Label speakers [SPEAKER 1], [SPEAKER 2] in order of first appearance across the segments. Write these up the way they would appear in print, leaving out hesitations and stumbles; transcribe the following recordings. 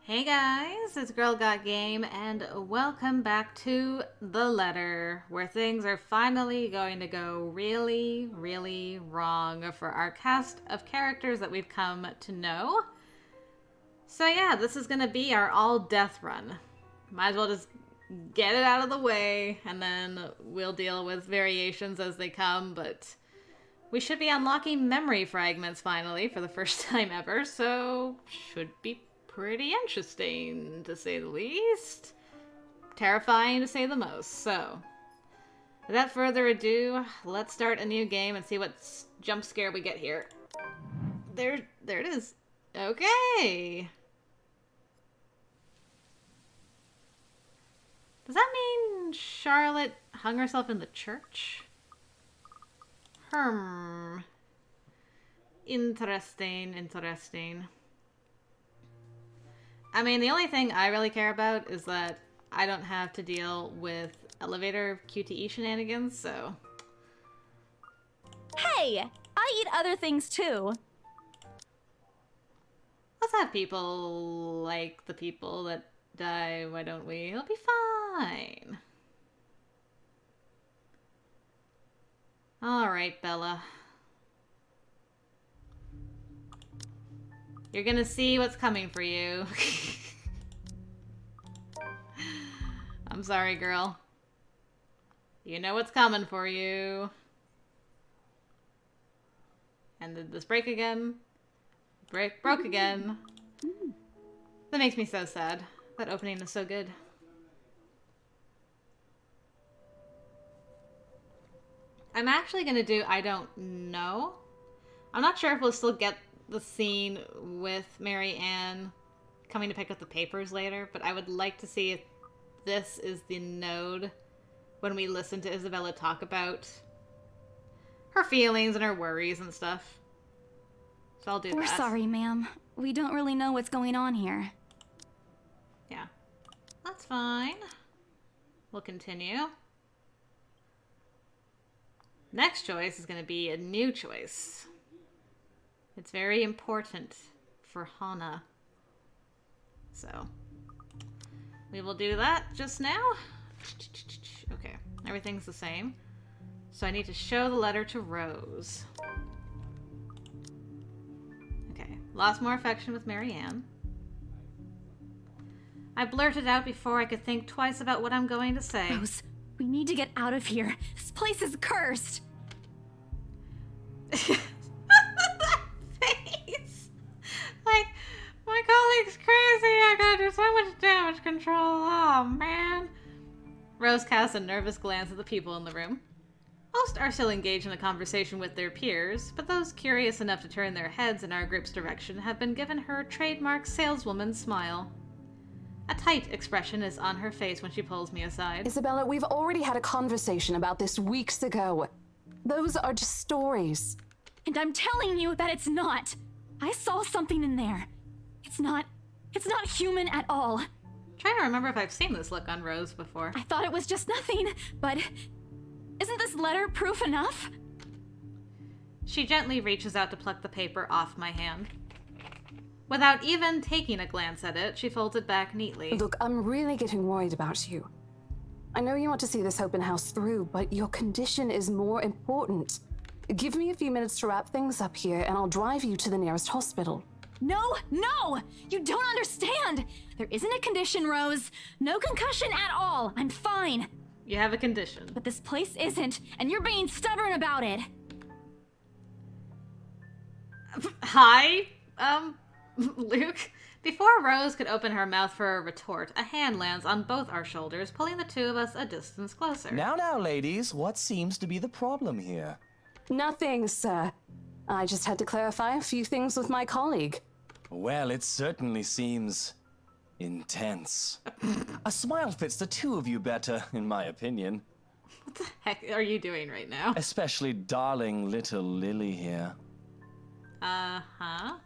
[SPEAKER 1] Hey guys, it's GirlGotGame, and welcome back to The Letter, where things are finally going to go really, really wrong for our cast of characters that we've come to know. So yeah, this is going to be our all-death run. Might as well just get it out of the way, and then we'll deal with variations as they come, but we should be unlocking memory fragments finally for the first time ever, so should be pretty interesting, to say the least. Terrifying, to say the most. So, without further ado, let's start a new game and see what jump scare we get here. There it is. Okay. Does that mean Charlotte hung herself in the church? Interesting. I mean, the only thing I really care about is that I don't have to deal with elevator QTE shenanigans, so...
[SPEAKER 2] Hey! I eat other things too.
[SPEAKER 1] Let's have people like the people that die, why don't we? It'll be fine. Alright, Bella. You're gonna see what's coming for you. I'm sorry, girl. You know what's coming for you. And did this break again? Broke again. That makes me so sad. That opening is so good. I'm actually gonna do I don't know. I'm not sure if we'll still get the scene with Mary Ann coming to pick up the papers later, but I would like to see if this is the node when we listen to Isabella talk about her feelings and her worries and stuff. So I'll do that.
[SPEAKER 2] We're sorry, ma'am. We don't really know what's going on here.
[SPEAKER 1] Yeah. That's fine. We'll continue. Next choice is going to be a new choice. It's very important for Hana. So, we will do that just now. Okay, everything's the same. So I need to show the letter to Rose. Okay, lost more affection with Mary Ann. I blurted out before I could think twice about what I'm going to say.
[SPEAKER 2] Rose, we need to get out of here. This place is cursed.
[SPEAKER 1] Like, my colleague's crazy. I gotta do so much damage control. Oh, man. Rose casts a nervous glance at the people in the room. Most are still engaged in a conversation with their peers, but those curious enough to turn their heads in our group's direction have been given her trademark saleswoman smile. A tight expression is on her face when she pulls me aside.
[SPEAKER 3] Isabella, we've already had a conversation about this weeks ago. Those are just stories.
[SPEAKER 2] And I'm telling you that it's not. I saw something in there. It's not human at all.
[SPEAKER 1] I'm trying to remember if I've seen this look on Rose before.
[SPEAKER 2] I thought it was just nothing, but isn't this letter proof enough?
[SPEAKER 1] She gently reaches out to pluck the paper off my hand. Without even taking a glance at it, she folds it back neatly.
[SPEAKER 3] Look, I'm really getting worried about you. I know you want to see this open house through, but your condition is more important. Give me a few minutes to wrap things up here, and I'll drive you to the nearest hospital.
[SPEAKER 2] No! You don't understand! There isn't a condition, Rose. No concussion at all. I'm fine.
[SPEAKER 1] You have a condition.
[SPEAKER 2] But this place isn't, and you're being stubborn about it.
[SPEAKER 1] Hi, Luke. Before Rose could open her mouth for a retort, a hand lands on both our shoulders, pulling the two of us a distance closer.
[SPEAKER 4] Now, ladies, what seems to be the problem here?
[SPEAKER 3] Nothing, sir. I just had to clarify a few things with my colleague.
[SPEAKER 4] Well, it certainly seems intense. A smile fits the two of you better, in my opinion.
[SPEAKER 1] What the heck are you doing right now?
[SPEAKER 4] Especially darling little Lily here.
[SPEAKER 1] Uh-huh.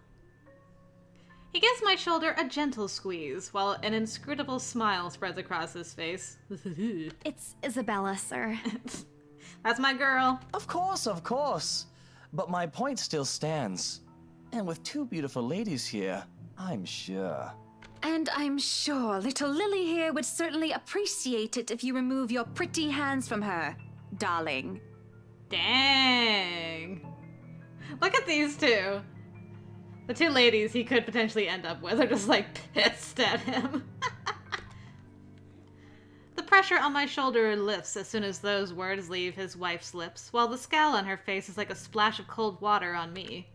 [SPEAKER 1] He gives my shoulder a gentle squeeze, while an inscrutable smile spreads across his face.
[SPEAKER 2] It's Isabella, sir.
[SPEAKER 1] That's my girl.
[SPEAKER 4] Of course. But my point still stands. And with two beautiful ladies here, I'm sure.
[SPEAKER 2] And I'm sure little Lily here would certainly appreciate it if you remove your pretty hands from her, darling.
[SPEAKER 1] Dang. Look at these two. The two ladies he could potentially end up with are just like pissed at him. The pressure on my shoulder lifts as soon as those words leave his wife's lips, while the scowl on her face is like a splash of cold water on me.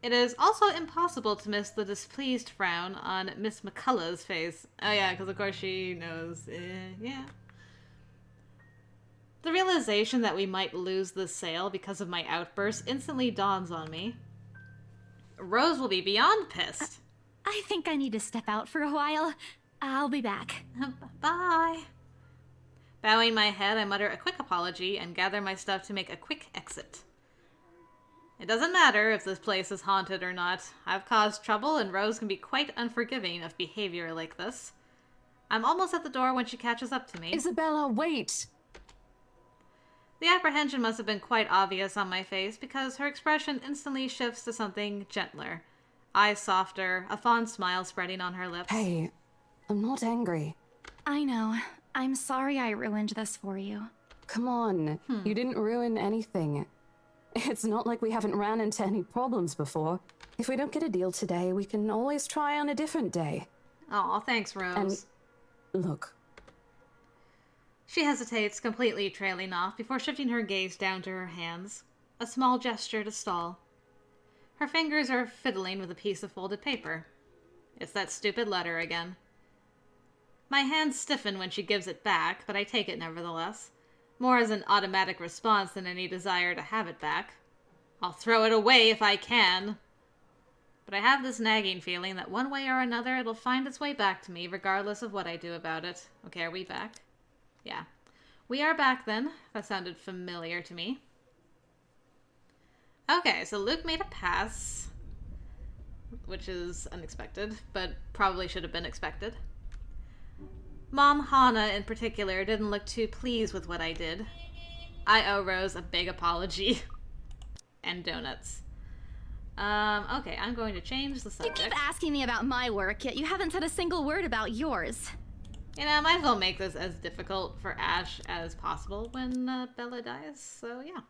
[SPEAKER 1] It is also impossible to miss the displeased frown on Miss McCullough's face. Oh yeah, because of course she knows. Yeah. The realization that we might lose this sale because of my outburst instantly dawns on me. Rose will be beyond pissed.
[SPEAKER 2] I think I need to step out for a while. I'll be back.
[SPEAKER 1] Bye. Bowing my head, I mutter a quick apology and gather my stuff to make a quick exit. It doesn't matter if this place is haunted or not. I've caused trouble, and Rose can be quite unforgiving of behavior like this. I'm almost at the door when she catches up to me.
[SPEAKER 3] Isabella, wait!
[SPEAKER 1] The apprehension must have been quite obvious on my face, because her expression instantly shifts to something gentler. Eyes softer, a fond smile spreading on her lips.
[SPEAKER 3] Hey, I'm not angry.
[SPEAKER 2] I know. I'm sorry I ruined this for you.
[SPEAKER 3] Come on, you didn't ruin anything. It's not like we haven't ran into any problems before. If we don't get a deal today, we can always try on a different day.
[SPEAKER 1] Aw, thanks, Rose.
[SPEAKER 3] And look.
[SPEAKER 1] She hesitates, completely trailing off, before shifting her gaze down to her hands. A small gesture to stall. Her fingers are fiddling with a piece of folded paper. It's that stupid letter again. My hands stiffen when she gives it back, but I take it nevertheless. More as an automatic response than any desire to have it back. I'll throw it away if I can. But I have this nagging feeling that one way or another it'll find its way back to me, regardless of what I do about it. Okay, are we back? Yeah. We are back then. That sounded familiar to me. Okay, so Luke made a pass, which is unexpected, but probably should have been expected. Mom Hana, in particular, didn't look too pleased with what I did. I owe Rose a big apology. And donuts. Okay, I'm going to change the subject.
[SPEAKER 2] You keep asking me about my work, yet you haven't said a single word about yours.
[SPEAKER 1] You know, I might as well make this as difficult for Ash as possible when Bella dies, so yeah.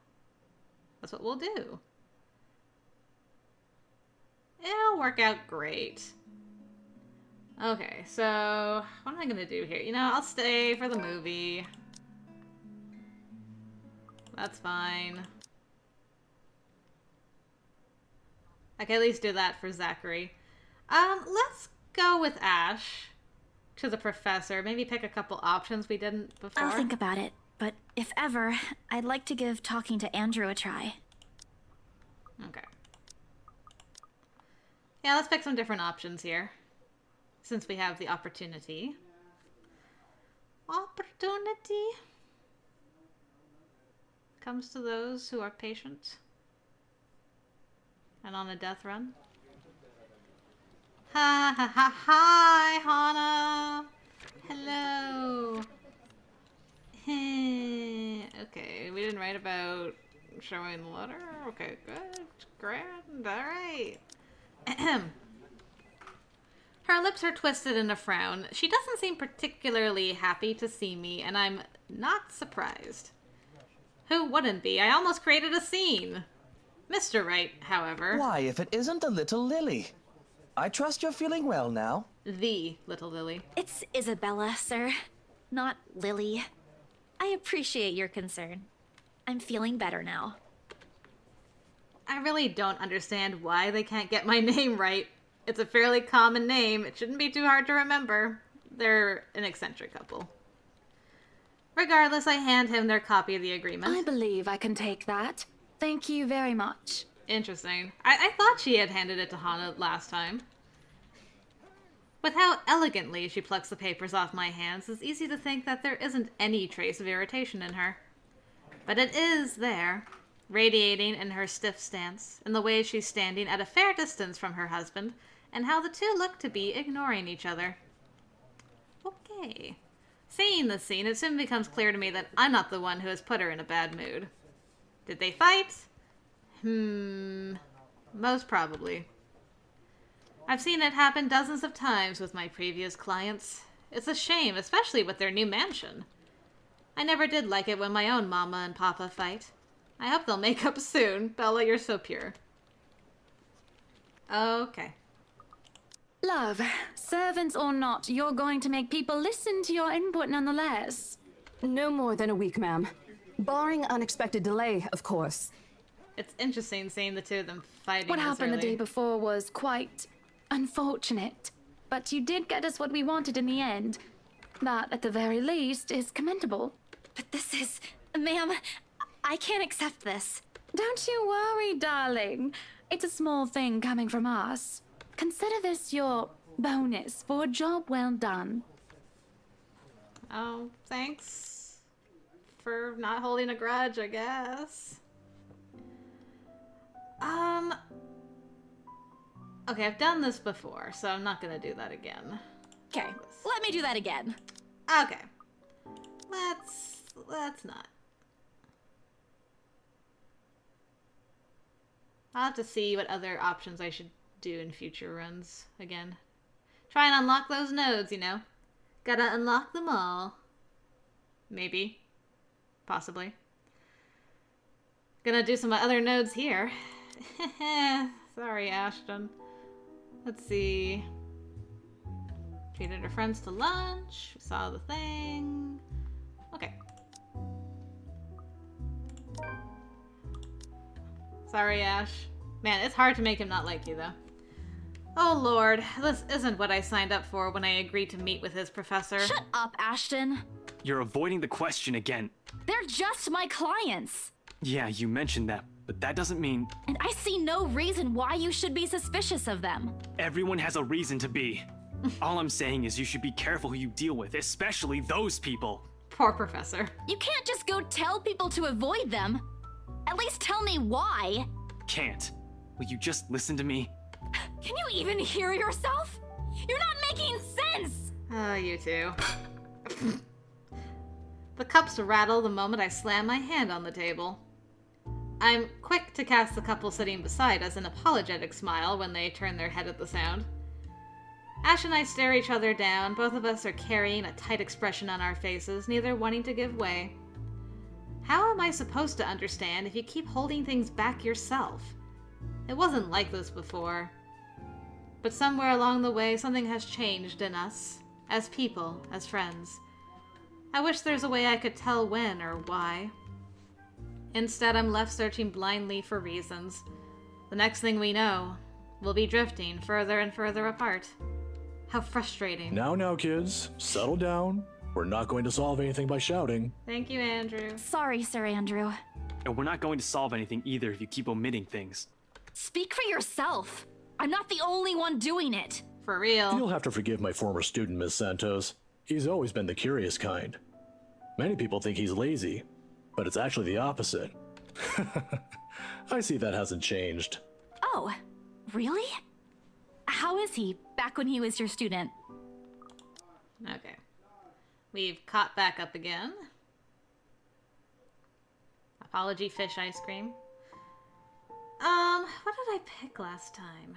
[SPEAKER 1] That's what we'll do. It'll work out great. Okay, so what am I gonna do here? You know, I'll stay for the movie. That's fine. I can at least do that for Zachary. Let's go with Ash to the professor. Maybe pick a couple options we didn't before.
[SPEAKER 2] I'll think about it, but if ever, I'd like to give talking to Andrew a try.
[SPEAKER 1] Okay. Yeah, let's pick some different options here. Since we have the opportunity. Opportunity comes to those who are patient and on a death run. Ha ha ha! Hi, Hana. Hello. Okay, we didn't write about showing the letter. Okay, good, grand. All right. Her lips are twisted in a frown. She doesn't seem particularly happy to see me, and I'm not surprised. Who wouldn't be? I almost created a scene. Mr. Wright, however...
[SPEAKER 4] Why, if it isn't the little Lily? I trust you're feeling well now.
[SPEAKER 1] The little Lily.
[SPEAKER 2] It's Isabella, sir. Not Lily. I appreciate your concern. I'm feeling better now.
[SPEAKER 1] I really don't understand why they can't get my name right. It's a fairly common name. It shouldn't be too hard to remember. They're an eccentric couple. Regardless, I hand him their copy of the agreement.
[SPEAKER 2] I believe I can take that. Thank you very much.
[SPEAKER 1] Interesting. I thought she had handed it to Hana last time. With how elegantly she plucks the papers off my hands, it's easy to think that there isn't any trace of irritation in her. But it is there, radiating in her stiff stance, in the way she's standing at a fair distance from her husband, and how the two look to be ignoring each other. Okay. Seeing this scene, it soon becomes clear to me that I'm not the one who has put her in a bad mood. Did they fight? Most probably. I've seen it happen dozens of times with my previous clients. It's a shame, especially with their new mansion. I never did like it when my own mama and papa fight. I hope they'll make up soon. Bella, you're so pure. Okay.
[SPEAKER 2] Love, servants or not, you're going to make people listen to your input nonetheless.
[SPEAKER 3] No more than a week, ma'am. Barring unexpected delay, of course.
[SPEAKER 1] It's interesting seeing the two of them fighting.
[SPEAKER 2] What
[SPEAKER 1] this
[SPEAKER 2] happened the
[SPEAKER 1] early.
[SPEAKER 2] day before was quite unfortunate. But you did get us what we wanted in the end. That, at the very least, is commendable.
[SPEAKER 5] But this is... Ma'am, I can't accept this.
[SPEAKER 2] Don't you worry, darling. It's a small thing coming from us. Consider this your bonus for a job well done.
[SPEAKER 1] Oh, thanks for not holding a grudge, I guess. Okay, I've done this before, so I'm not gonna do that again.
[SPEAKER 5] Okay, let me do that again.
[SPEAKER 1] Okay. Let's not. I'll have to see what other options I should do in future runs again. Try and unlock those nodes, you know. Gotta unlock them all. Maybe. Possibly. Gonna do some other nodes here. Sorry, Ashton. Let's see. Treated her friends to lunch. Saw the thing. Okay. Sorry, Ash. Man, it's hard to make him not like you, though. Oh, Lord. This isn't what I signed up for when I agreed to meet with his professor.
[SPEAKER 5] Shut up, Ashton.
[SPEAKER 6] You're avoiding the question again.
[SPEAKER 5] They're just my clients.
[SPEAKER 6] Yeah, you mentioned that, but that doesn't mean
[SPEAKER 5] And I see no reason why you should be suspicious of them.
[SPEAKER 6] everyone has a reason to be. All I'm saying is you should be careful who you deal with, especially those people.
[SPEAKER 1] Poor professor.
[SPEAKER 5] You can't just go tell people to avoid them. At least tell me why.
[SPEAKER 6] Can't. Will you just listen to me?
[SPEAKER 5] Can you even hear yourself? You're not making sense!
[SPEAKER 1] Oh, you two. The cups rattle the moment I slam my hand on the table. I'm quick to cast the couple sitting beside us an apologetic smile when they turn their head at the sound. Ash and I stare each other down. Both of us are carrying a tight expression on our faces, neither wanting to give way. How am I supposed to understand if you keep holding things back yourself? It wasn't like this before. But somewhere along the way, something has changed in us. As people, as friends. I wish there's a way I could tell when or why. Instead, I'm left searching blindly for reasons. The next thing we know, we'll be drifting further and further apart. How frustrating.
[SPEAKER 7] Now, kids, settle down. We're not going to solve anything by shouting.
[SPEAKER 1] Thank you, Andrew.
[SPEAKER 5] Sorry, Sir Andrew.
[SPEAKER 6] And we're not going to solve anything either if you keep omitting things.
[SPEAKER 5] Speak for yourself. I'm not the only one doing it.
[SPEAKER 1] For real.
[SPEAKER 7] You'll have to forgive my former student, Miss Santos. He's always been the curious kind. Many people think he's lazy, but it's actually the opposite. I see that hasn't changed.
[SPEAKER 5] Oh, really? How is he back when he was your student?
[SPEAKER 1] Okay. We've caught back up again. Apology fish ice cream. What did I pick last time?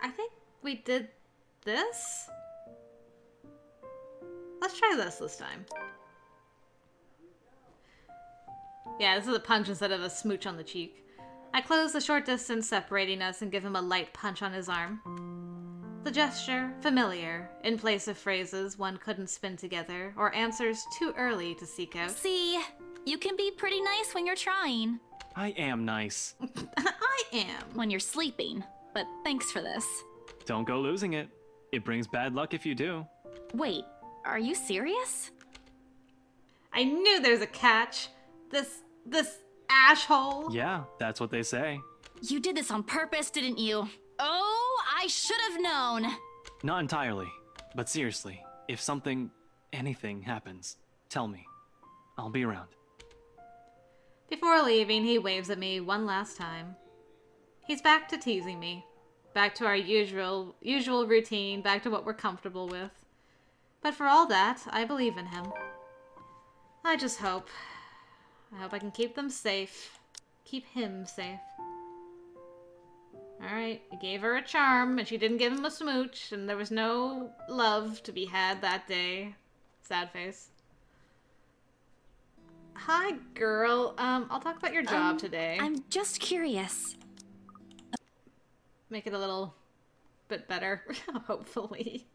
[SPEAKER 1] I think we did this? Let's try this time. Yeah, this is a punch instead of a smooch on the cheek. I close the short distance separating us and give him a light punch on his arm. The gesture, familiar, in place of phrases one couldn't spin together or answers too early to seek out.
[SPEAKER 5] See, you can be pretty nice when you're trying.
[SPEAKER 6] I am nice.
[SPEAKER 1] I am.
[SPEAKER 5] When you're sleeping. But thanks for this.
[SPEAKER 6] Don't go losing it. It brings bad luck if you do.
[SPEAKER 5] Wait, are you serious?
[SPEAKER 1] I knew there's a catch. This ashhole.
[SPEAKER 6] Yeah, that's what they say.
[SPEAKER 5] You did this on purpose, didn't you? Oh, I should have known.
[SPEAKER 6] Not entirely. But seriously, if anything happens, tell me. I'll be around.
[SPEAKER 1] Before leaving, he waves at me one last time. He's back to teasing me. Back to our usual routine, back to what we're comfortable with. But for all that, I believe in him. I hope I can keep them safe. Keep him safe. Alright, I gave her a charm, and she didn't give him a smooch, and there was no love to be had that day. Sad face. Hi, girl. I'll talk about your job today.
[SPEAKER 5] I'm just curious.
[SPEAKER 1] Make it a little bit better, hopefully.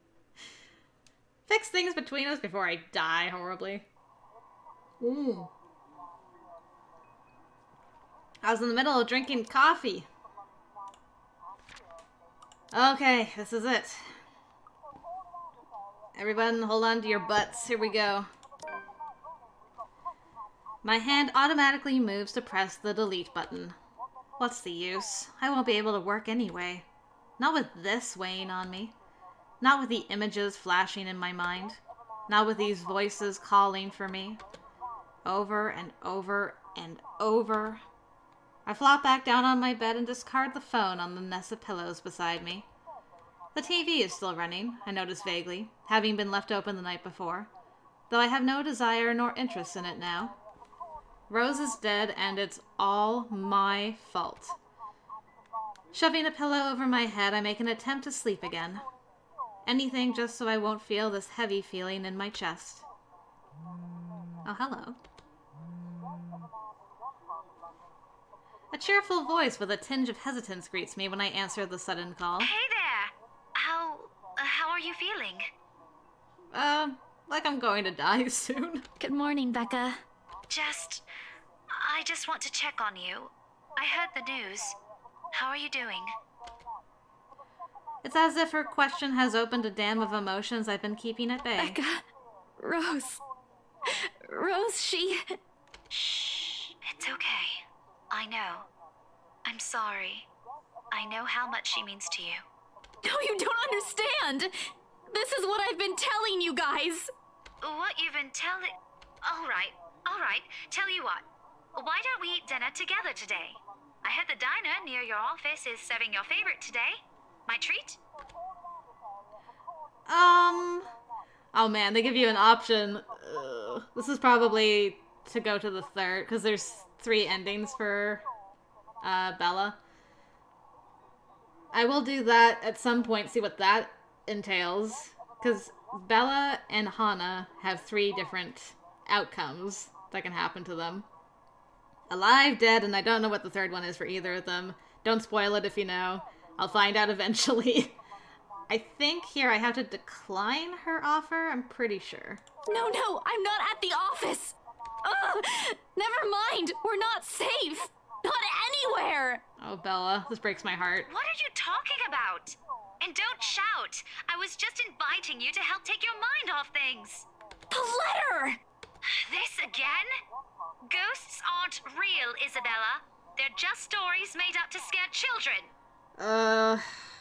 [SPEAKER 1] Fix things between us before I die horribly. Ooh. I was in the middle of drinking coffee. Okay, this is it. Everyone, hold on to your butts. Here we go. My hand automatically moves to press the delete button. What's the use? I won't be able to work anyway. Not with this weighing on me. Not with the images flashing in my mind. Not with these voices calling for me. Over and over and over. I flop back down on my bed and discard the phone on the nest of pillows beside me. The TV is still running, I notice vaguely, having been left open the night before, though I have no desire nor interest in it now. Rose is dead, and it's all my fault. Shoving a pillow over my head, I make an attempt to sleep again. Anything just so I won't feel this heavy feeling in my chest. Oh, hello. A cheerful voice with a tinge of hesitance greets me when I answer the sudden call.
[SPEAKER 8] Hey there! How are you feeling?
[SPEAKER 1] Like I'm going to die soon.
[SPEAKER 5] Good morning, Becca.
[SPEAKER 8] I just want to check on you. I heard the news. How are you doing?
[SPEAKER 1] It's as if her question has opened a dam of emotions I've been keeping at bay.
[SPEAKER 5] Becca. Rose. Rose, she...
[SPEAKER 8] Shh. It's okay. I know. I'm sorry. I know how much she means to you.
[SPEAKER 5] No, you don't understand! This is what I've been telling you guys!
[SPEAKER 8] What you've been telling... Alright. Tell you what. Why don't we eat dinner together today? I heard the diner near your office is serving your favorite today. My treat?
[SPEAKER 1] Oh man, they give you an option. This is probably to go to the third, because there's 3 endings for Bella. I will do that at some point, see what that entails, because Bella and Hana have 3 different outcomes that can happen to them. Alive, dead, and I don't know what the third one is for either of them. Don't spoil it if you know. I'll find out eventually. I think here I have to decline her offer, I'm pretty sure.
[SPEAKER 5] No, I'm not at the office! Ugh! Never mind! We're not safe! Not anywhere!
[SPEAKER 1] Oh, Bella, this breaks my heart.
[SPEAKER 8] What are you talking about? And don't shout. I was just inviting you to help take your mind off things.
[SPEAKER 5] The letter!
[SPEAKER 8] This again? Ghosts aren't real, Isabella. They're just stories made up to scare children.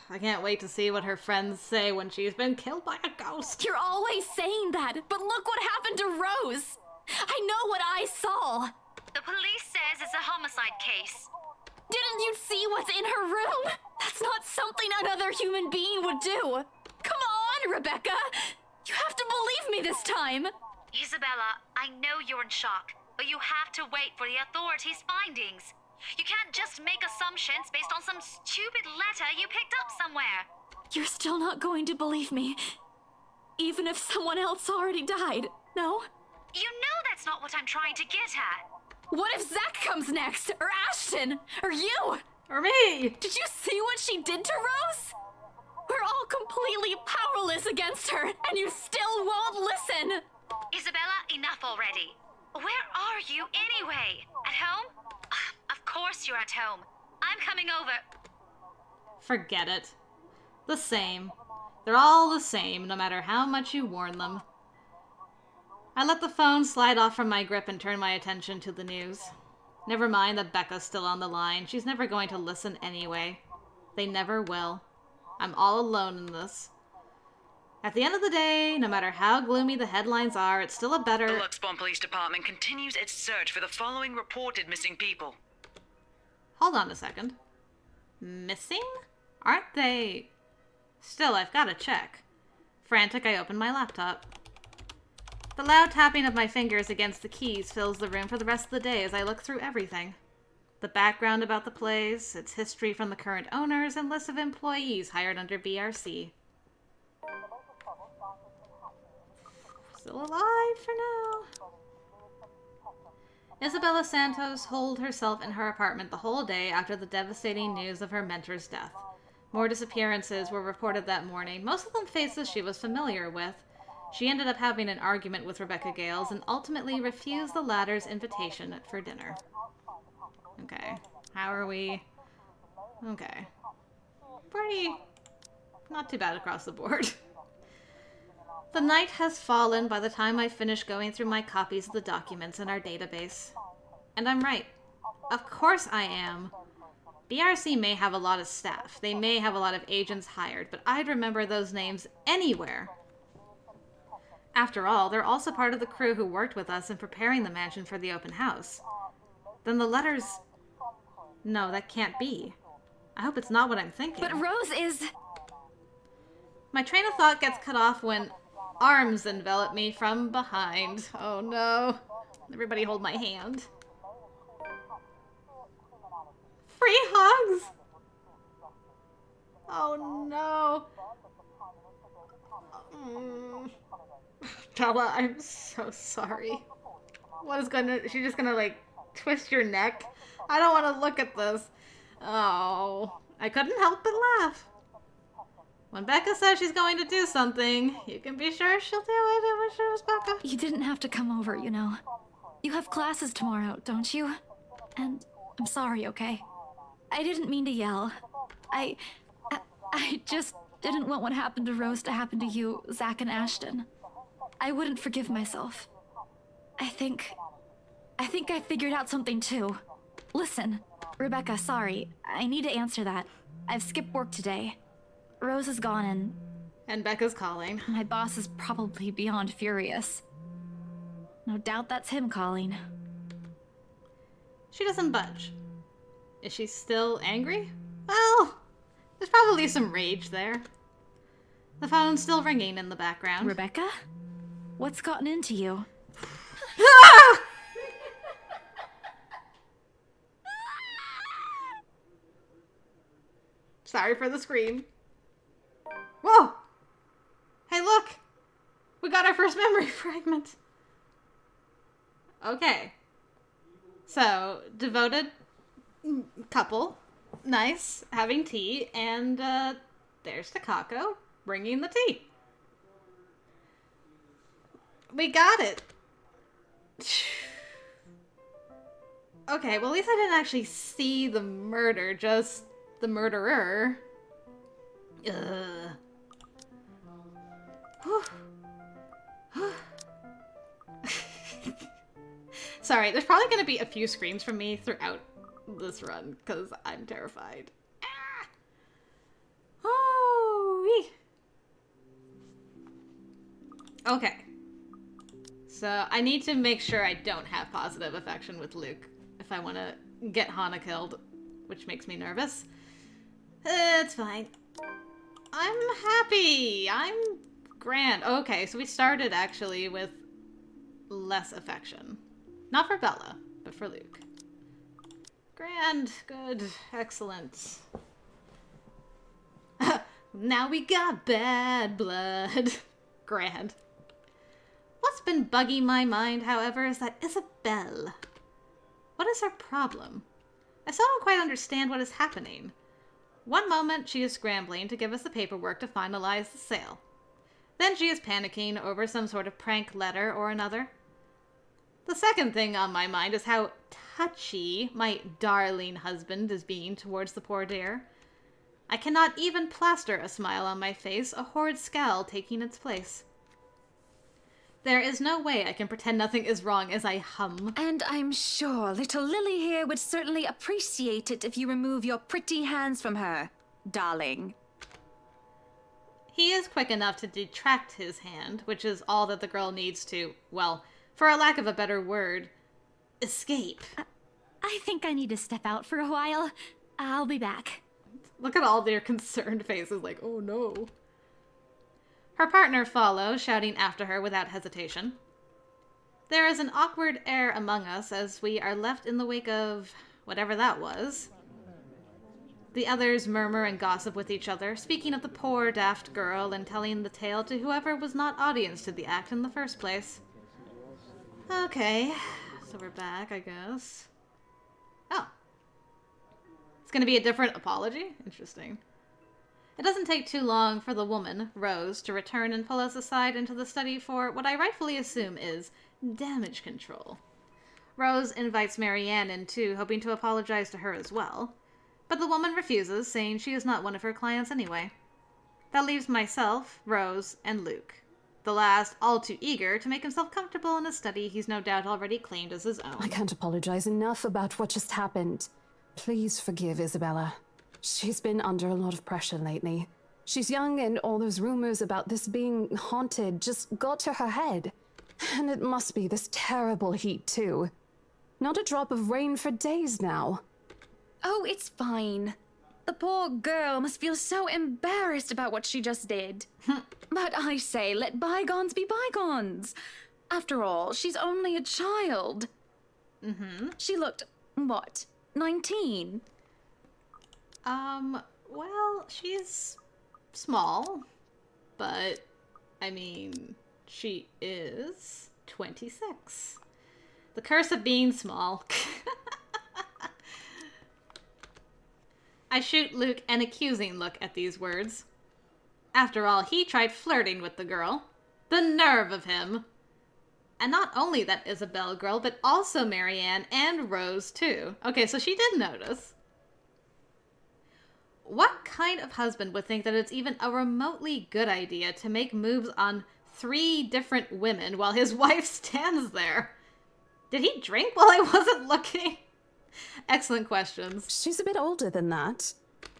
[SPEAKER 1] I can't wait to see what her friends say when she's been killed by a ghost.
[SPEAKER 5] You're always saying that, but look what happened to Rose! I know what I saw!
[SPEAKER 8] The police says it's a homicide case.
[SPEAKER 5] Didn't you see what's in her room? That's not something another human being would do! Come on, Rebecca! You have to believe me this time!
[SPEAKER 8] Isabella, I know you're in shock, but you have to wait for the authorities' findings. You can't just make assumptions based on some stupid letter you picked up somewhere.
[SPEAKER 5] You're still not going to believe me. Even if someone else already died, no?
[SPEAKER 8] You know that's not what I'm trying to get at.
[SPEAKER 5] What if Zach comes next? Or Ashton? Or you?
[SPEAKER 1] Or me!
[SPEAKER 5] Did you see what she did to Rose? We're all completely powerless against her, and you still won't listen!
[SPEAKER 8] Isabella, enough already. Where are you anyway? At home? Of course you're at home. I'm coming over.
[SPEAKER 1] Forget it. The same. They're all the same, no matter how much you warn them. I let the phone slide off from my grip and turn my attention to the news. Never mind that Becca's still on the line. She's never going to listen anyway. They never will. I'm all alone in this. At the end of the day, no matter how gloomy the headlines are, it's still a better...
[SPEAKER 9] The Luxbon Police Department continues its search for the following reported missing people.
[SPEAKER 1] Hold on a second. Missing? Aren't they... Still, I've got to check. Frantic, I open my laptop. The loud tapping of my fingers against the keys fills the room for the rest of the day as I look through everything. The background about the place, its history from the current owners, and lists of employees hired under BRC. Still alive for now. Isabella Santos holed herself in her apartment the whole day after the devastating news of her mentor's death. More disappearances were reported that morning, most of them faces she was familiar with. She ended up having an argument with Rebecca Gales and ultimately refused the latter's invitation for dinner. Okay. How are we? Okay. Pretty... not too bad across the board. The night has fallen by the time I finish going through my copies of the documents in our database. And I'm right. Of course I am. BRC may have a lot of staff. They may have a lot of agents hired, but I'd remember those names anywhere. After all, they're also part of the crew who worked with us in preparing the mansion for the open house. Then the letters... No, that can't be. I hope it's not what I'm thinking.
[SPEAKER 5] But Rose is...
[SPEAKER 1] My train of thought gets cut off when arms envelop me from behind. Oh no. Everybody hold my hand. Free hugs! Oh no. Bella, I'm so sorry. What is gonna... She's just gonna, like, twist your neck? I don't want to look at this. Oh. I couldn't help but laugh. When Becca says she's going to do something, you can be sure she'll do it. I wish it was Becca.
[SPEAKER 5] You didn't have to come over, you know. You have classes tomorrow, don't you? And I'm sorry, okay? I didn't mean to yell. I just didn't want what happened to Rose to happen to you, Zach and Ashton. I wouldn't forgive myself. I think I figured out something too. Listen, Rebecca, sorry. I need to answer that. I've skipped work today. Rose is gone
[SPEAKER 1] and Becca's calling.
[SPEAKER 5] My boss is probably beyond furious. No doubt that's him calling.
[SPEAKER 1] She doesn't budge. Is she still angry? Well, there's probably some rage there. The phone's still ringing in the background.
[SPEAKER 5] Rebecca? What's gotten into you?
[SPEAKER 1] Sorry for the scream. Whoa! Hey, look! We got our first memory fragment. Okay. So, devoted couple. Nice. Having tea. And, there's Takako bringing the tea. We got it. Okay, well, at least I didn't actually see the murder, just the murderer. Ugh. Sorry, there's probably going to be a few screams from me throughout this run, because I'm terrified. Ah! Oh, okay. So, I need to make sure I don't have positive affection with Luke if I want to get Hana killed, which makes me nervous. It's fine. I'm happy. I'm grand. Okay, so we started actually with less affection. Not for Bella, but for Luke. Grand. Good. Excellent. Now we got bad blood. Grand. What's been bugging my mind, however, is that Isabella. What is her problem? I still don't quite understand what is happening. One moment, she is scrambling to give us the paperwork to finalize the sale. Then she is panicking over some sort of prank letter or another. The second thing on my mind is how touchy my darling husband is being towards the poor dear. I cannot even plaster a smile on my face, a horrid scowl taking its place. There is no way I can pretend nothing is wrong as I hum.
[SPEAKER 2] And I'm sure little Lily here would certainly appreciate it if you remove your pretty hands from her, darling.
[SPEAKER 1] He is quick enough to detract his hand, which is all that the girl needs to, well, for a lack of a better word, escape.
[SPEAKER 5] I think I need to step out for a while. I'll be back.
[SPEAKER 1] Look at all their concerned faces like, oh no. Her partner follows, shouting after her without hesitation. There is an awkward air among us as we are left in the wake of, whatever that was. The others murmur and gossip with each other, speaking of the poor, daft girl and telling the tale to whoever was not audience to the act in the first place. Okay, so we're back, I guess. Oh. It's gonna be a different apology? Interesting. It doesn't take too long for the woman, Rose, to return and pull us aside into the study for what I rightfully assume is damage control. Rose invites Marianne in too, hoping to apologize to her as well. But the woman refuses, saying she is not one of her clients anyway. That leaves myself, Rose, and Luke. The last all too eager to make himself comfortable in a study he's no doubt already claimed as his own.
[SPEAKER 3] I can't apologize enough about what just happened. Please forgive Isabella. She's been under a lot of pressure lately. She's young and all those rumors about this being haunted just got to her head. And it must be this terrible heat too. Not a drop of rain for days now.
[SPEAKER 2] Oh, it's fine. The poor girl must feel so embarrassed about what she just did. But I say, let bygones be bygones. After all, she's only a child. She looked, what, 19?
[SPEAKER 1] Well, she's small, but, I mean, she is 26. The curse of being small. I shoot Luke an accusing look at these words. After all, he tried flirting with the girl. The nerve of him! And not only that Isabelle girl, but also Marianne and Rose too. Okay, so she did notice. What kind of husband would think that it's even a remotely good idea to make moves on 3 different women while his wife stands there? Did he drink while I wasn't looking? Excellent questions.
[SPEAKER 3] She's a bit older than that.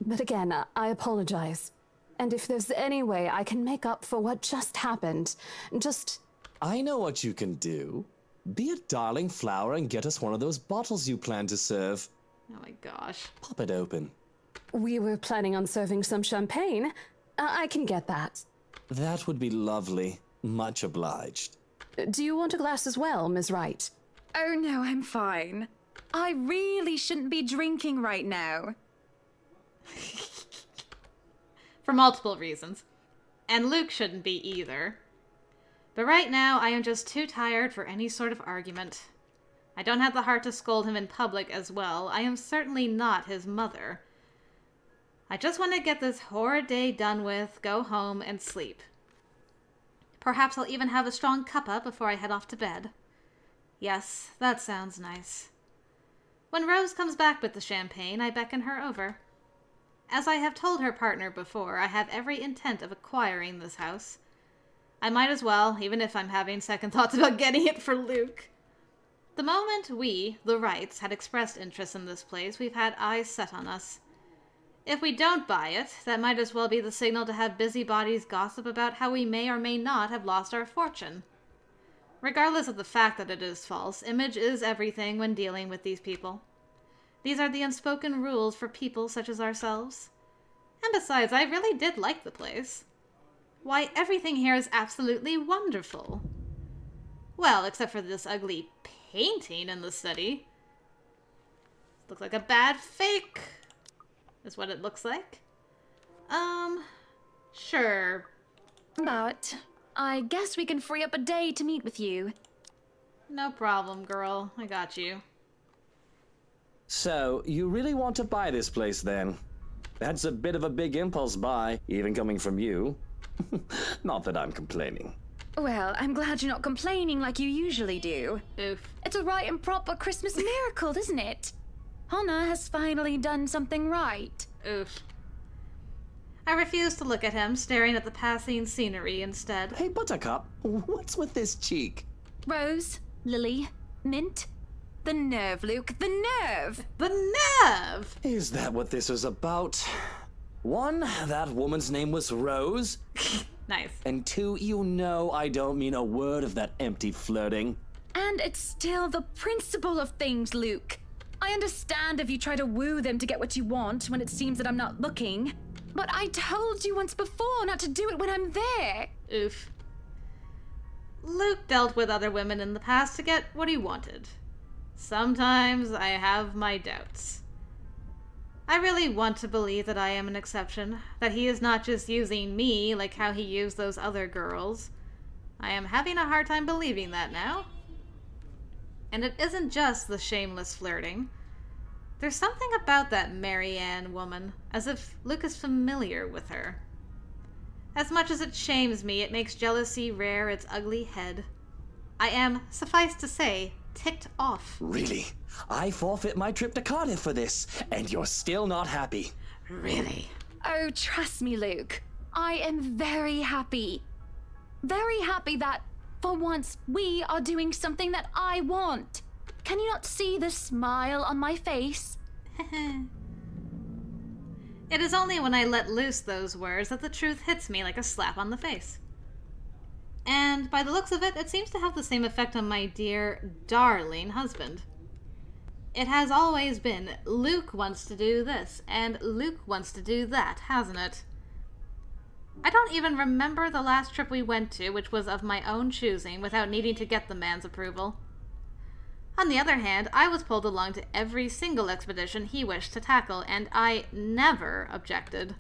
[SPEAKER 3] But again, I apologize. And if there's any way I can make up for what just happened, just...
[SPEAKER 4] I know what you can do. Be a darling flower and get us one of those bottles you plan to serve.
[SPEAKER 1] Oh my gosh.
[SPEAKER 4] Pop it open.
[SPEAKER 3] We were planning on serving some champagne. I can get that.
[SPEAKER 4] That would be lovely. Much obliged.
[SPEAKER 3] Do you want a glass as well, Ms. Wright?
[SPEAKER 2] Oh no, I'm fine. I really shouldn't be drinking right now.
[SPEAKER 1] For multiple reasons. And Luke shouldn't be either. But right now, I am just too tired for any sort of argument. I don't have the heart to scold him in public as well. I am certainly not his mother. I just want to get this horrid day done with, go home, and sleep. Perhaps I'll even have a strong cuppa before I head off to bed. Yes, that sounds nice. When Rose comes back with the champagne, I beckon her over. As I have told her partner before, I have every intent of acquiring this house. I might as well, even if I'm having second thoughts about getting it for Luke. The moment we, the Wrights, had expressed interest in this place, we've had eyes set on us. If we don't buy it, that might as well be the signal to have busybodies gossip about how we may or may not have lost our fortune. Regardless of the fact that it is false, image is everything when dealing with these people. These are the unspoken rules for people such as ourselves. And besides, I really did like the place. Why, everything here is absolutely wonderful. Well, except for this ugly painting in the study. Looks like a bad fake, is what it looks like. Sure.
[SPEAKER 2] But I guess we can free up a day to meet with you.
[SPEAKER 1] No problem, girl. I got you.
[SPEAKER 4] So, you really want to buy this place then? That's a bit of a big impulse buy, even coming from you. Not that I'm complaining.
[SPEAKER 2] Well, I'm glad you're not complaining like you usually do.
[SPEAKER 1] Oof.
[SPEAKER 2] It's a right and proper Christmas miracle, isn't it? Hannah has finally done something right.
[SPEAKER 1] Oof. I refuse to look at him, staring at the passing scenery instead.
[SPEAKER 4] Hey, Buttercup, what's with this cheek?
[SPEAKER 2] Rose, Lily, Mint. The nerve, Luke, the nerve!
[SPEAKER 1] The nerve!
[SPEAKER 4] Is that what this is about? 1, that woman's name was Rose.
[SPEAKER 1] Nice.
[SPEAKER 4] And 2, you know I don't mean a word of that empty flirting.
[SPEAKER 2] And it's still the principle of things, Luke. I understand if you try to woo them to get what you want when it seems that I'm not looking. But I told you once before not to do it when I'm there.
[SPEAKER 1] Oof. Luke dealt with other women in the past to get what he wanted. Sometimes I have my doubts. I really want to believe that I am an exception, that he is not just using me like how he used those other girls. I am having a hard time believing that now. And it isn't just the shameless flirting. There's something about that Marianne woman, as if Luke is familiar with her. As much as it shames me, it makes jealousy rear its ugly head. I am, suffice to say, ticked off.
[SPEAKER 4] Really? I forfeit my trip to Cardiff for this, and you're still not happy.
[SPEAKER 1] Really?
[SPEAKER 2] Oh, trust me, Luke. I am very happy. Very happy that, for once, we are doing something that I want. Can you not see the smile on my face?
[SPEAKER 1] It is only when I let loose those words that the truth hits me like a slap on the face. And by the looks of it, it seems to have the same effect on my dear, darling husband. It has always been, Luke wants to do this, and Luke wants to do that, hasn't it? I don't even remember the last trip we went to, which was of my own choosing, without needing to get the man's approval. On the other hand, I was pulled along to every single expedition he wished to tackle, and I never objected.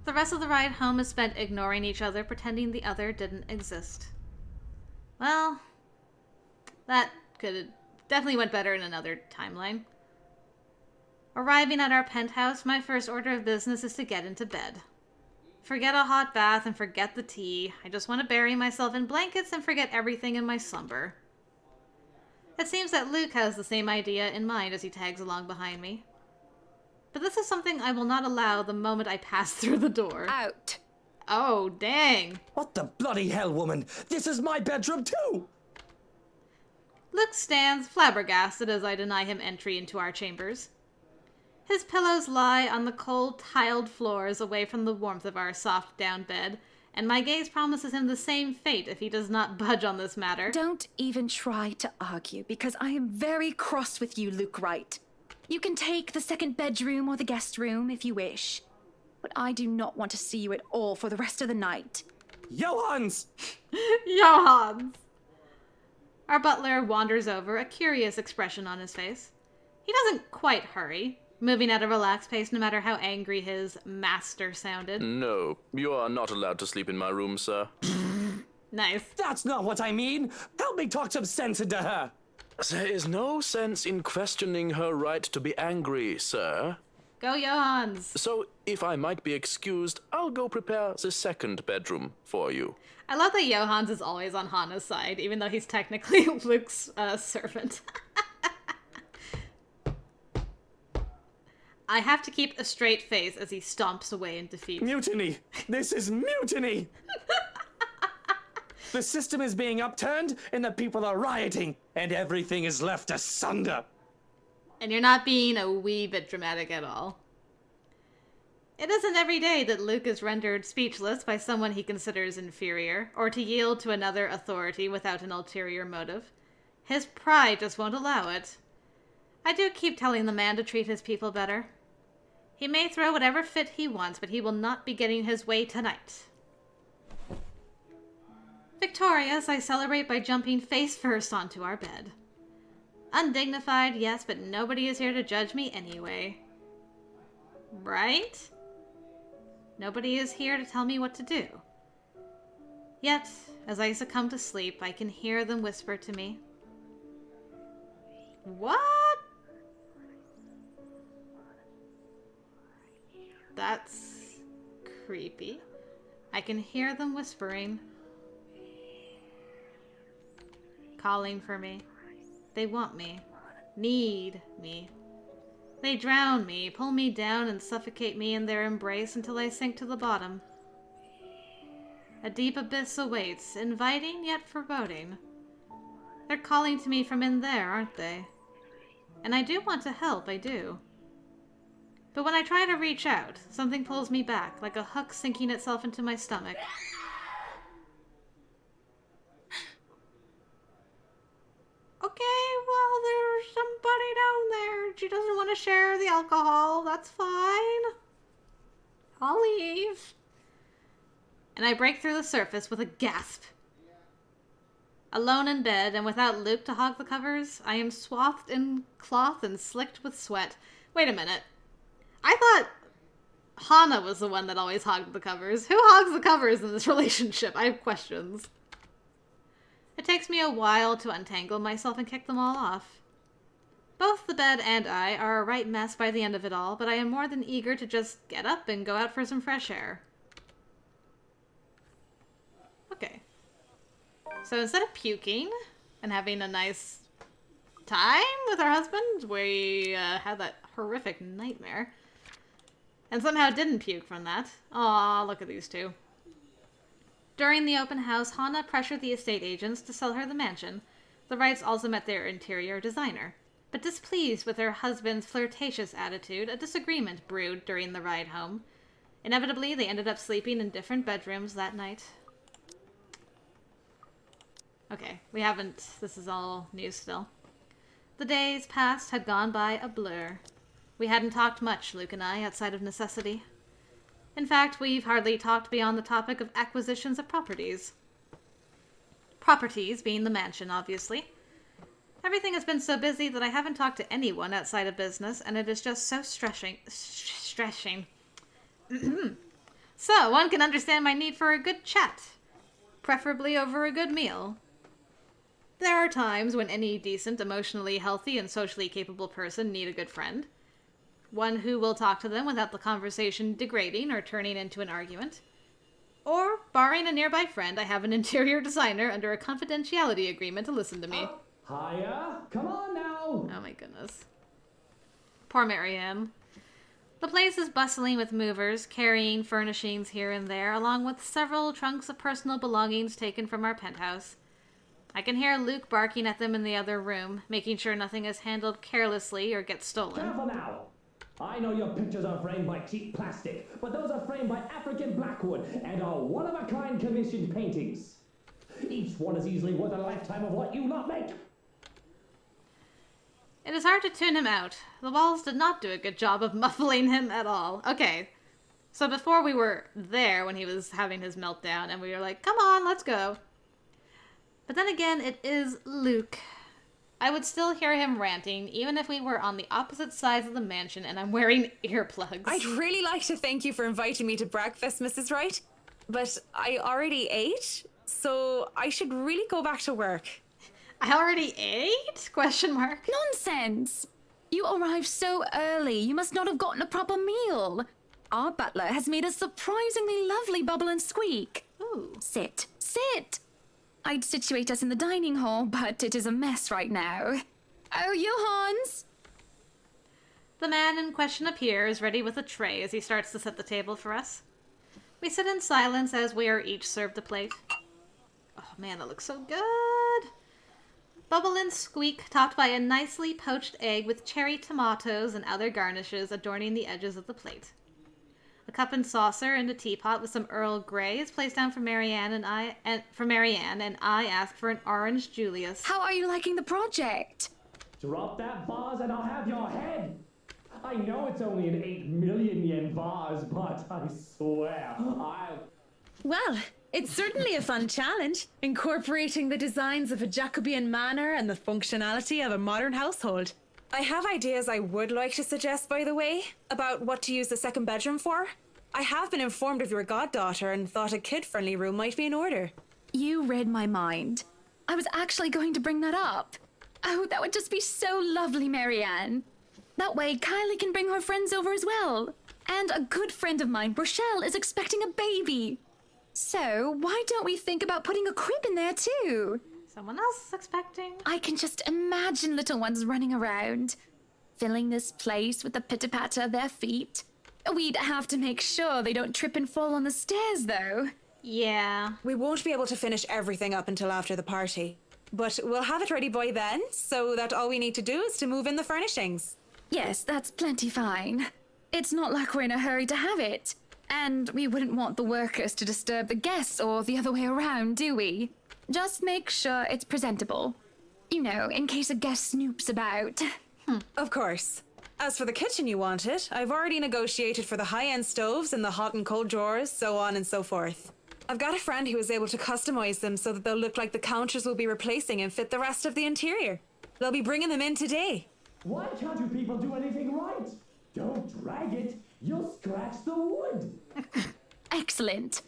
[SPEAKER 1] The rest of the ride home is spent ignoring each other, pretending the other didn't exist. Well, that definitely went better in another timeline. Arriving at our penthouse, my first order of business is to get into bed. Forget a hot bath and forget the tea. I just want to bury myself in blankets and forget everything in my slumber. It seems that Luke has the same idea in mind as he tags along behind me. But this is something I will not allow the moment I pass through the door.
[SPEAKER 2] Out.
[SPEAKER 1] Oh, dang.
[SPEAKER 4] What the bloody hell, woman? This is my bedroom too!
[SPEAKER 1] Luke stands flabbergasted as I deny him entry into our chambers. His pillows lie on the cold, tiled floors away from the warmth of our soft down bed, and my gaze promises him the same fate if he does not budge on this matter.
[SPEAKER 2] Don't even try to argue, because I am very cross with you, Luke Wright. You can take the second bedroom or the guest room if you wish, but I do not want to see you at all for the rest of the night.
[SPEAKER 4] Johans!
[SPEAKER 1] Johans! Our butler wanders over, a curious expression on his face. He doesn't quite hurry, moving at a relaxed pace no matter how angry his master sounded.
[SPEAKER 10] No, you are not allowed to sleep in my room, sir.
[SPEAKER 1] Nice.
[SPEAKER 4] That's not what I mean! Help me talk some sense into her!
[SPEAKER 10] There is no sense in questioning her right to be angry, sir.
[SPEAKER 1] Go Johans!
[SPEAKER 10] So, if I might be excused, I'll go prepare the second bedroom for you.
[SPEAKER 1] I love that Johans is always on Hana's side, even though he's technically Luke's servant. I have to keep a straight face as he stomps away in defeat.
[SPEAKER 4] Mutiny! This is mutiny! The system is being upturned, and the people are rioting, and everything is left asunder.
[SPEAKER 1] And you're not being a wee bit dramatic at all. It isn't every day that Luke is rendered speechless by someone he considers inferior, or to yield to another authority without an ulterior motive. His pride just won't allow it. I do keep telling the man to treat his people better. He may throw whatever fit he wants, but he will not be getting his way tonight. Victorious, I celebrate by jumping face first onto our bed. Undignified, yes, but nobody is here to judge me anyway. Right? Nobody is here to tell me what to do. Yet, as I succumb to sleep, I can hear them whisper to me. What? That's creepy. I can hear them whispering. Calling for me. They want me. Need me. They drown me, pull me down, and suffocate me in their embrace until I sink to the bottom. A deep abyss awaits, inviting yet foreboding. They're calling to me from in there, aren't they? And I do want to help, I do. But when I try to reach out, something pulls me back, like a hook sinking itself into my stomach. Okay, well, there's somebody down there. She doesn't want to share the alcohol. That's fine. I'll leave. And I break through the surface with a gasp. Alone in bed and without Luke to hog the covers, I am swathed in cloth and slicked with sweat. Wait a minute. I thought Hana was the one that always hogged the covers. Who hogs the covers in this relationship? I have questions. It takes me a while to untangle myself and kick them all off. Both the bed and I are a right mess by the end of it all, but I am more than eager to just get up and go out for some fresh air. Okay. So instead of puking and having a nice time with our husband, we had that horrific nightmare. And somehow didn't puke from that. Aw, look at these two. During the open house, Hana pressured the estate agents to sell her the mansion. The Wrights also met their interior designer. But displeased with her husband's flirtatious attitude, a disagreement brewed during the ride home. Inevitably, they ended up sleeping in different bedrooms that night. Okay, we haven't... This is all news still. The days past had gone by a blur. We hadn't talked much, Luke and I, outside of necessity. In fact, we've hardly talked beyond the topic of acquisitions of properties. Properties being the mansion, obviously. Everything has been so busy that I haven't talked to anyone outside of business, and it is just so stressing. So, one can understand my need for a good chat. Preferably over a good meal. There are times when any decent, emotionally healthy, and socially capable person need a good friend. One who will talk to them without the conversation degrading or turning into an argument. Or, barring a nearby friend, I have an interior designer under a confidentiality agreement to listen to me.
[SPEAKER 11] Hiya! Come on now!
[SPEAKER 1] Oh my goodness. Poor Marianne. The place is bustling with movers, carrying furnishings here and there, along with several trunks of personal belongings taken from our penthouse. I can hear Luke barking at them in the other room, making sure nothing is handled carelessly or gets stolen.
[SPEAKER 11] Careful now! I know your pictures are framed by cheap plastic, but those are framed by African blackwood and are one-of-a-kind commissioned paintings. Each one is easily worth a lifetime of what you lot make.
[SPEAKER 1] It is hard to tune him out. The walls did not do a good job of muffling him at all. Okay, so before we were there when he was having his meltdown, and we were like, come on, let's go. But then again, it is Luke. I would still hear him ranting, even if we were on the opposite sides of the mansion and I'm wearing earplugs.
[SPEAKER 12] I'd really like to thank you for inviting me to breakfast, Mrs. Wright, but I already ate, so I should really go back to work.
[SPEAKER 1] I already ate? Question mark.
[SPEAKER 2] Nonsense! You arrived so early, you must not have gotten a proper meal. Our butler has made a surprisingly lovely bubble and squeak.
[SPEAKER 1] Ooh.
[SPEAKER 2] Sit. Sit! I'd situate us in the dining hall, but it is a mess right now. Oh, Johans!
[SPEAKER 1] The man in question appears, ready with a tray as he starts to set the table for us. We sit in silence as we are each served a plate. Oh man, that looks so good! Bubble and squeak, topped by a nicely poached egg with cherry tomatoes and other garnishes adorning the edges of the plate. A cup and saucer and a teapot with some Earl Grey is placed down for Marianne, and I ask for an orange Julius.
[SPEAKER 2] How are you liking the project?
[SPEAKER 11] Drop that vase and I'll have your head! I know it's only an 8 million yen vase, but I swear, I'll...
[SPEAKER 13] Well, it's certainly a fun challenge, incorporating the designs of a Jacobean manor and the functionality of a modern household.
[SPEAKER 12] I have ideas I would like to suggest, by the way, about what to use the second bedroom for. I have been informed of your goddaughter and thought a kid-friendly room might be in order.
[SPEAKER 2] You read my mind. I was actually going to bring that up. Oh, that would just be so lovely, Marianne. That way, Kylie can bring her friends over as well. And a good friend of mine, Rochelle, is expecting a baby. So, why don't we think about putting a crib in there too?
[SPEAKER 1] Someone else is expecting.
[SPEAKER 2] I can just imagine little ones running around, filling this place with the pitter-patter of their feet. We'd have to make sure they don't trip and fall on the stairs, though.
[SPEAKER 1] Yeah.
[SPEAKER 12] We won't be able to finish everything up until after the party. But we'll have it ready by then, so that all we need to do is to move in the furnishings.
[SPEAKER 2] Yes, that's plenty fine. It's not like we're in a hurry to have it. And we wouldn't want the workers to disturb the guests or the other way around, do we? Just make sure it's presentable. You know, in case a guest snoops about.
[SPEAKER 12] Of course. As for the kitchen you wanted, I've already negotiated for the high-end stoves and the hot and cold drawers, so on and so forth. I've got a friend who is able to customize them so that they'll look like the counters we'll be replacing and fit the rest of the interior. They'll be bringing them in today.
[SPEAKER 11] Why can't you people do anything right? Don't drag it. You'll scratch the wood.
[SPEAKER 2] Excellent.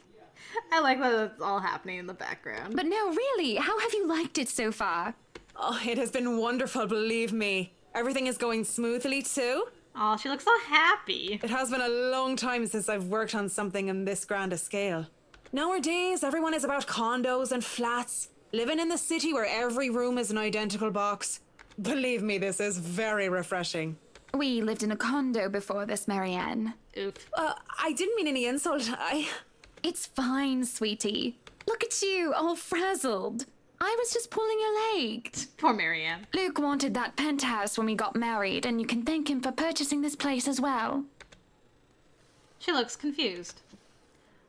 [SPEAKER 1] I like that it's all happening in the background.
[SPEAKER 2] But no, really, how have you liked it so far?
[SPEAKER 12] Oh, it has been wonderful, believe me. Everything is going smoothly too.
[SPEAKER 1] Oh, she looks so happy.
[SPEAKER 12] It has been a long time since I've worked on something on this grand a scale. Nowadays, everyone is about condos and flats, living in the city where every room is an identical box. Believe me, this is very refreshing.
[SPEAKER 2] We lived in a condo before this, Marianne.
[SPEAKER 1] Oof.
[SPEAKER 12] I didn't mean any insult.
[SPEAKER 2] It's fine, sweetie. Look at you, all frazzled. I was just pulling your leg.
[SPEAKER 1] Poor Marianne.
[SPEAKER 2] Luke wanted that penthouse when we got married, and you can thank him for purchasing this place as well.
[SPEAKER 1] She looks confused.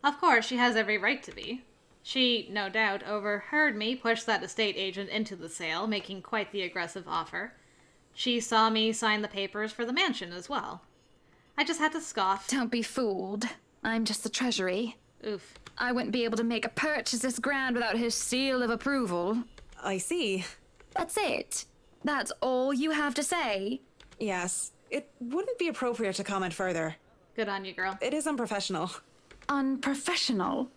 [SPEAKER 1] Of course, she has every right to be. She, no doubt, overheard me push that estate agent into the sale, making quite the aggressive offer. She saw me sign the papers for the mansion as well. I just had to scoff.
[SPEAKER 2] Don't be fooled. I'm just the treasury.
[SPEAKER 1] Oof.
[SPEAKER 2] I wouldn't be able to make a purchase this grand without his seal of approval.
[SPEAKER 12] I see.
[SPEAKER 2] That's it. That's all you have to say.
[SPEAKER 12] Yes, it wouldn't be appropriate to comment further.
[SPEAKER 1] Good on you, girl.
[SPEAKER 12] It is unprofessional.
[SPEAKER 2] Unprofessional?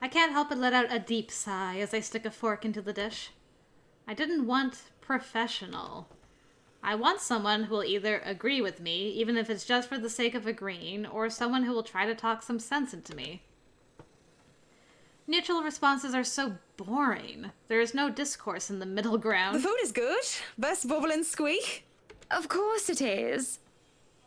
[SPEAKER 1] I can't help but let out a deep sigh as I stick a fork into the dish. I didn't want professional. I want someone who will either agree with me, even if it's just for the sake of agreeing, or someone who will try to talk some sense into me. Neutral responses are so boring. There is no discourse in the middle ground.
[SPEAKER 12] The food is good. Best bubble and squeak.
[SPEAKER 2] Of course it is.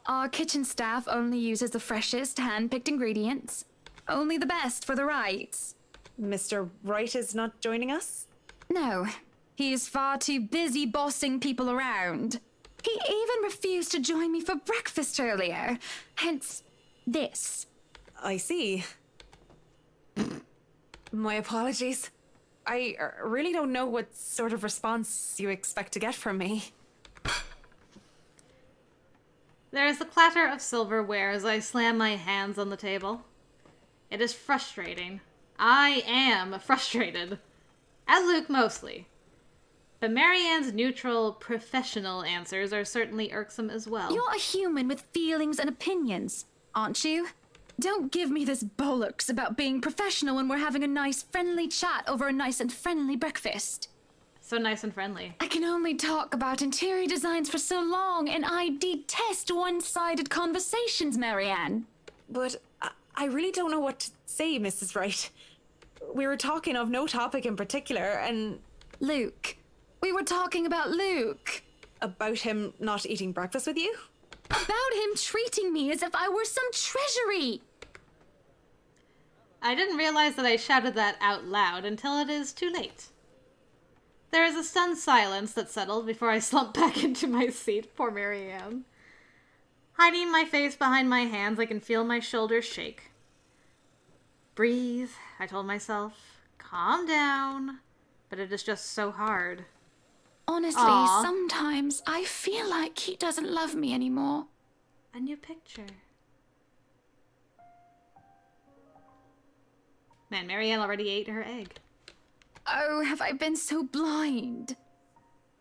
[SPEAKER 2] Our kitchen staff only uses the freshest, hand-picked ingredients. Only the best for the Wrights.
[SPEAKER 12] Mr. Wright is not joining us?
[SPEAKER 2] No. He is far too busy bossing people around. He even refused to join me for breakfast earlier. Hence, this.
[SPEAKER 12] I see. My apologies. I really don't know what sort of response you expect to get from me.
[SPEAKER 1] There is the clatter of silverware as I slam my hands on the table. It is frustrating. I am frustrated. As Luke mostly. But Marianne's neutral, professional answers are certainly irksome as well.
[SPEAKER 2] You're a human with feelings and opinions, aren't you? Don't give me this bollocks about being professional when we're having a nice, friendly chat over a nice and friendly breakfast.
[SPEAKER 1] So nice and friendly.
[SPEAKER 2] I can only talk about interior designs for so long, and I detest one-sided conversations, Marianne.
[SPEAKER 12] But I really don't know what to say, Mrs. Wright. We were talking of no topic in particular, and...
[SPEAKER 2] Luke. We were talking about Luke.
[SPEAKER 12] About him not eating breakfast with you?
[SPEAKER 2] About him treating me as if I were some treasury.
[SPEAKER 1] I didn't realize that I shouted that out loud until it is too late. There is a stunned silence that settled before I slumped back into my seat. Poor Marianne. Hiding my face behind my hands, I can feel my shoulders shake. Breathe, I told myself. Calm down. But it is just so hard.
[SPEAKER 2] Honestly,
[SPEAKER 1] Aww.
[SPEAKER 2] Sometimes I feel like he doesn't love me anymore.
[SPEAKER 1] A new picture. Man, Marianne already ate her egg.
[SPEAKER 2] Oh, have I been so blind?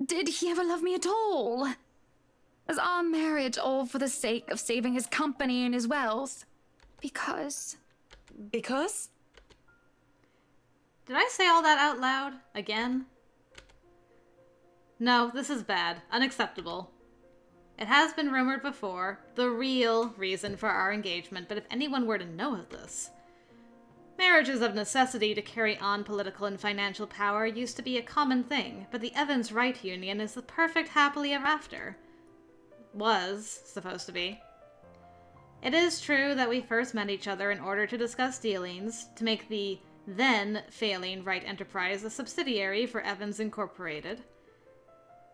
[SPEAKER 2] Did he ever love me at all? Was our marriage all for the sake of saving his company and his wealth? Because...
[SPEAKER 12] Because?
[SPEAKER 1] Did I say all that out loud? Again? No, this is bad. Unacceptable. It has been rumored before, the real reason for our engagement, but if anyone were to know of this... Marriages of necessity to carry on political and financial power used to be a common thing, but the Evans-Wright union is the perfect happily ever after. Was supposed to be. It is true that we first met each other in order to discuss dealings, to make the then-failing Wright Enterprise a subsidiary for Evans Incorporated.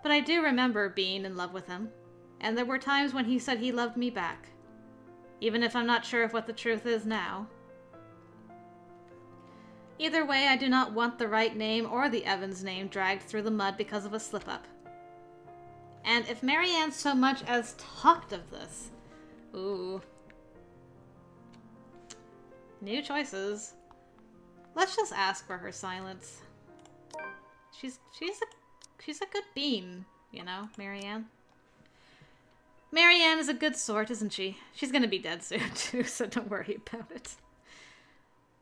[SPEAKER 1] But I do remember being in love with him, and there were times when he said he loved me back, even if I'm not sure of what the truth is now. Either way, I do not want the Wright name or the Evans name dragged through the mud because of a slip-up. And if Marianne so much as talked of this... Ooh. New choices. Let's just ask for her silence. She's a good bean, you know, Marianne. Marianne is a good sort, isn't she? She's gonna be dead soon, too, so don't worry about it.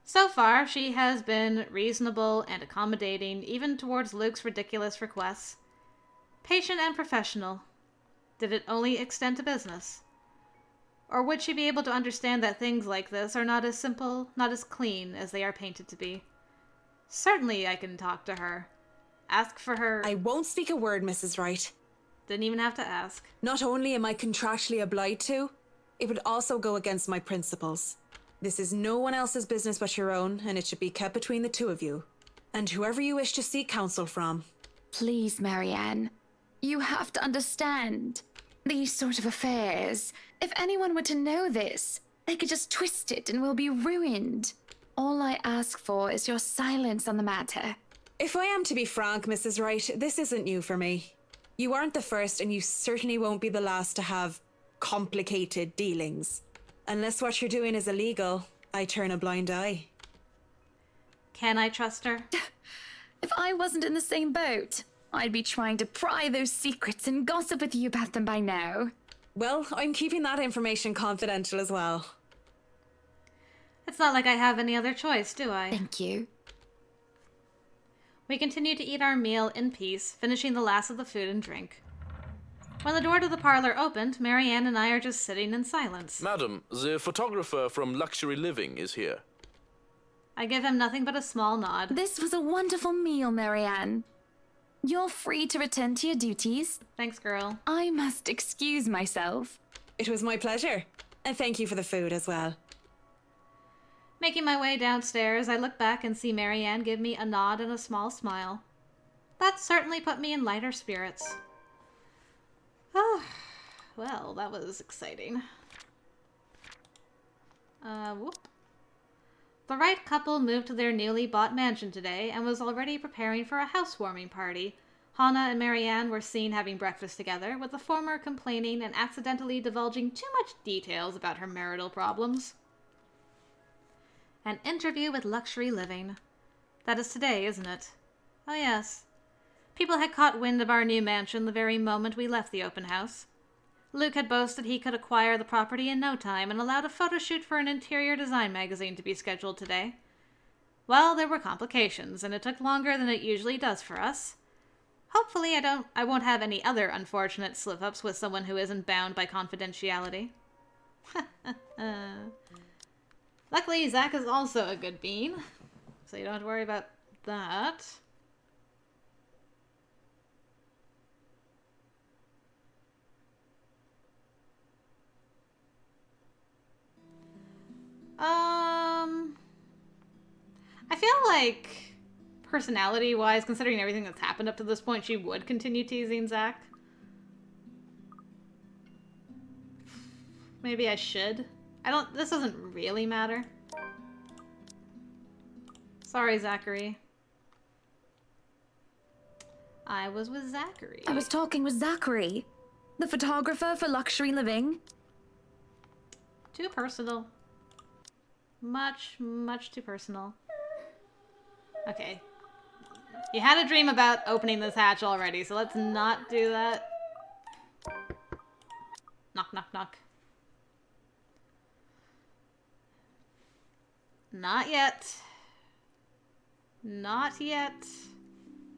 [SPEAKER 1] So far, she has been reasonable and accommodating, even towards Luke's ridiculous requests. Patient and professional. Did it only extend to business? Or would she be able to understand that things like this are not as simple, not as clean as they are painted to be? Certainly I can talk to her. Ask for her...
[SPEAKER 12] I won't speak a word, Mrs. Wright.
[SPEAKER 1] Didn't even have to ask.
[SPEAKER 12] Not only am I contractually obliged to, it would also go against my principles. This is no one else's business but your own, and it should be kept between the two of you. And whoever you wish to seek counsel from.
[SPEAKER 2] Please, Marianne. You have to understand. These sort of affairs. If anyone were to know this, they could just twist it and we'll be ruined. All I ask for is your silence on the matter.
[SPEAKER 12] If I am to be frank, Mrs. Wright, this isn't new for me. You aren't the first, and you certainly won't be the last to have complicated dealings. Unless what you're doing is illegal, I turn a blind eye.
[SPEAKER 1] Can I trust her?
[SPEAKER 2] If I wasn't in the same boat, I'd be trying to pry those secrets and gossip with you about them by now.
[SPEAKER 12] Well, I'm keeping that information confidential as well.
[SPEAKER 1] It's not like I have any other choice, do I?
[SPEAKER 2] Thank you.
[SPEAKER 1] We continue to eat our meal in peace, finishing the last of the food and drink. When the door to the parlor opened, Marianne and I are just sitting in silence.
[SPEAKER 10] Madam, the photographer from Luxury Living is here.
[SPEAKER 1] I give him nothing but a small nod.
[SPEAKER 2] This was a wonderful meal, Marianne. You're free to return to your duties.
[SPEAKER 1] Thanks, girl.
[SPEAKER 2] I must excuse myself.
[SPEAKER 12] It was my pleasure. And thank you for the food as well.
[SPEAKER 1] Making my way downstairs, I look back and see Marianne give me a nod and a small smile. That certainly put me in lighter spirits. Oh, well, that was exciting. Whoop. The Wright couple moved to their newly bought mansion today and was already preparing for a housewarming party. Hannah and Marianne were seen having breakfast together, with the former complaining and accidentally divulging too much details about her marital problems. An interview with Luxury Living. That is today, isn't it? Oh yes. People had caught wind of our new mansion the very moment we left the open house. Luke had boasted he could acquire the property in no time and allowed a photo shoot for an interior design magazine to be scheduled today. Well, there were complications, and it took longer than it usually does for us. Hopefully I won't have any other unfortunate slip-ups with someone who isn't bound by confidentiality. Luckily, Zach is also a good bean, so you don't have to worry about that. I feel like, personality-wise, considering everything that's happened up to this point, she would continue teasing Zach. Maybe I should. This doesn't really matter. Sorry, Zachary. I was with Zachary.
[SPEAKER 2] I was talking with Zachary, the photographer for Luxury Living.
[SPEAKER 1] Too personal. Much, much too personal. Okay. You had a dream about opening this hatch already, so let's not do that. Knock, knock, knock. Not yet. Not yet.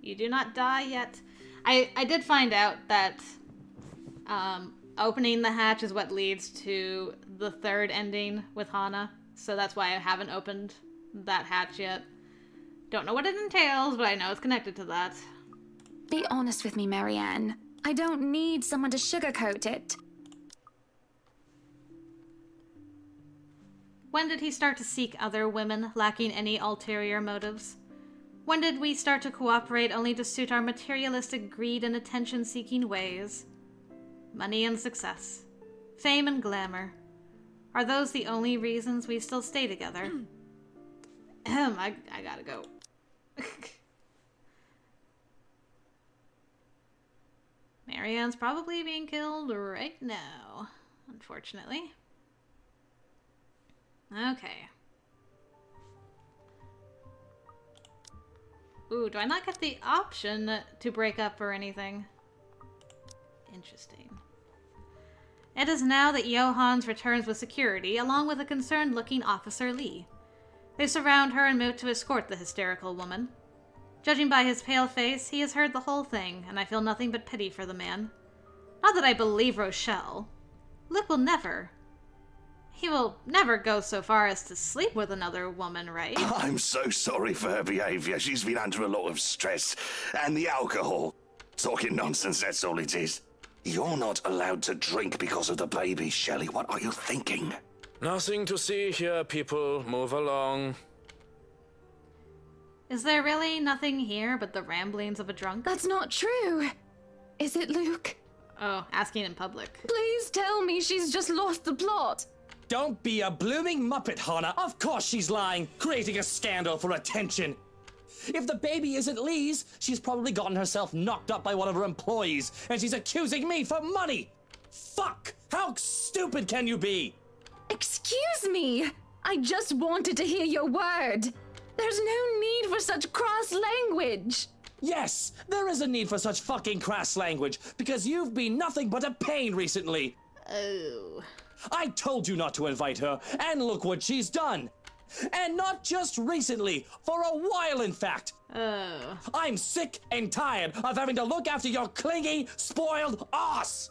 [SPEAKER 1] You do not die yet. I did find out that opening the hatch is what leads to the third ending with Hannah. So that's why I haven't opened that hatch yet. Don't know what it entails, but I know it's connected to that.
[SPEAKER 2] Be honest with me, Marianne. I don't need someone to sugarcoat it.
[SPEAKER 1] When did he start to seek other women, lacking any ulterior motives? When did we start to cooperate only to suit our materialistic greed and attention-seeking ways? Money and success. Fame and glamour. Are those the only reasons we still stay together? I gotta go. Marianne's probably being killed right now, unfortunately. Okay. Ooh, do I not get the option to break up or anything? Interesting. It is now that Johans returns with security, along with a concerned-looking Officer Lee. They surround her and move to escort the hysterical woman. Judging by his pale face, he has heard the whole thing, and I feel nothing but pity for the man. Not that I believe Rochelle. Luke will never... He will never go so far as to sleep with another woman, right?
[SPEAKER 14] I'm so sorry for her behavior. She's been under a lot of stress. And the alcohol. Talking nonsense, that's all it is. You're not allowed to drink because of the baby, Shelley. What are you thinking?
[SPEAKER 10] Nothing to see here, people. Move along.
[SPEAKER 1] Is there really nothing here but the ramblings of a drunk?
[SPEAKER 2] That's not true. Is it, Luke?
[SPEAKER 1] Oh, asking in public.
[SPEAKER 2] Please tell me she's just lost the plot.
[SPEAKER 4] Don't be a blooming muppet, Hannah. Of course she's lying, creating a scandal for attention. If the baby isn't Lee's, she's probably gotten herself knocked up by one of her employees, and she's accusing me for money. Fuck! How stupid can you be?
[SPEAKER 2] Excuse me. I just wanted to hear your word. There's no need for such crass language.
[SPEAKER 4] Yes, there is a need for such fucking crass language, because you've been nothing but a pain recently.
[SPEAKER 1] Oh.
[SPEAKER 4] I told you not to invite her, and look what she's done. And not just recently, for a while in fact.
[SPEAKER 1] Oh.
[SPEAKER 4] I'm sick and tired of having to look after your clingy, spoiled ass.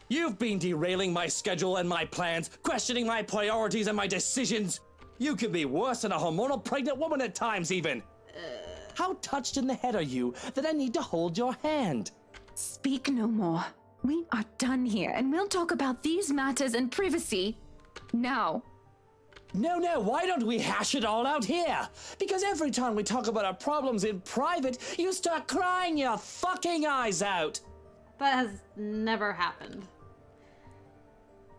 [SPEAKER 4] You've been derailing my schedule and my plans, questioning my priorities and my decisions. You can be worse than a hormonal pregnant woman at times even. How touched in the head are you that I need to hold your hand?
[SPEAKER 2] Speak no more. We are done here, and we'll talk about these matters in privacy now.
[SPEAKER 4] No, why don't we hash it all out here? Because every time we talk about our problems in private, you start crying your fucking eyes out.
[SPEAKER 1] That has never happened.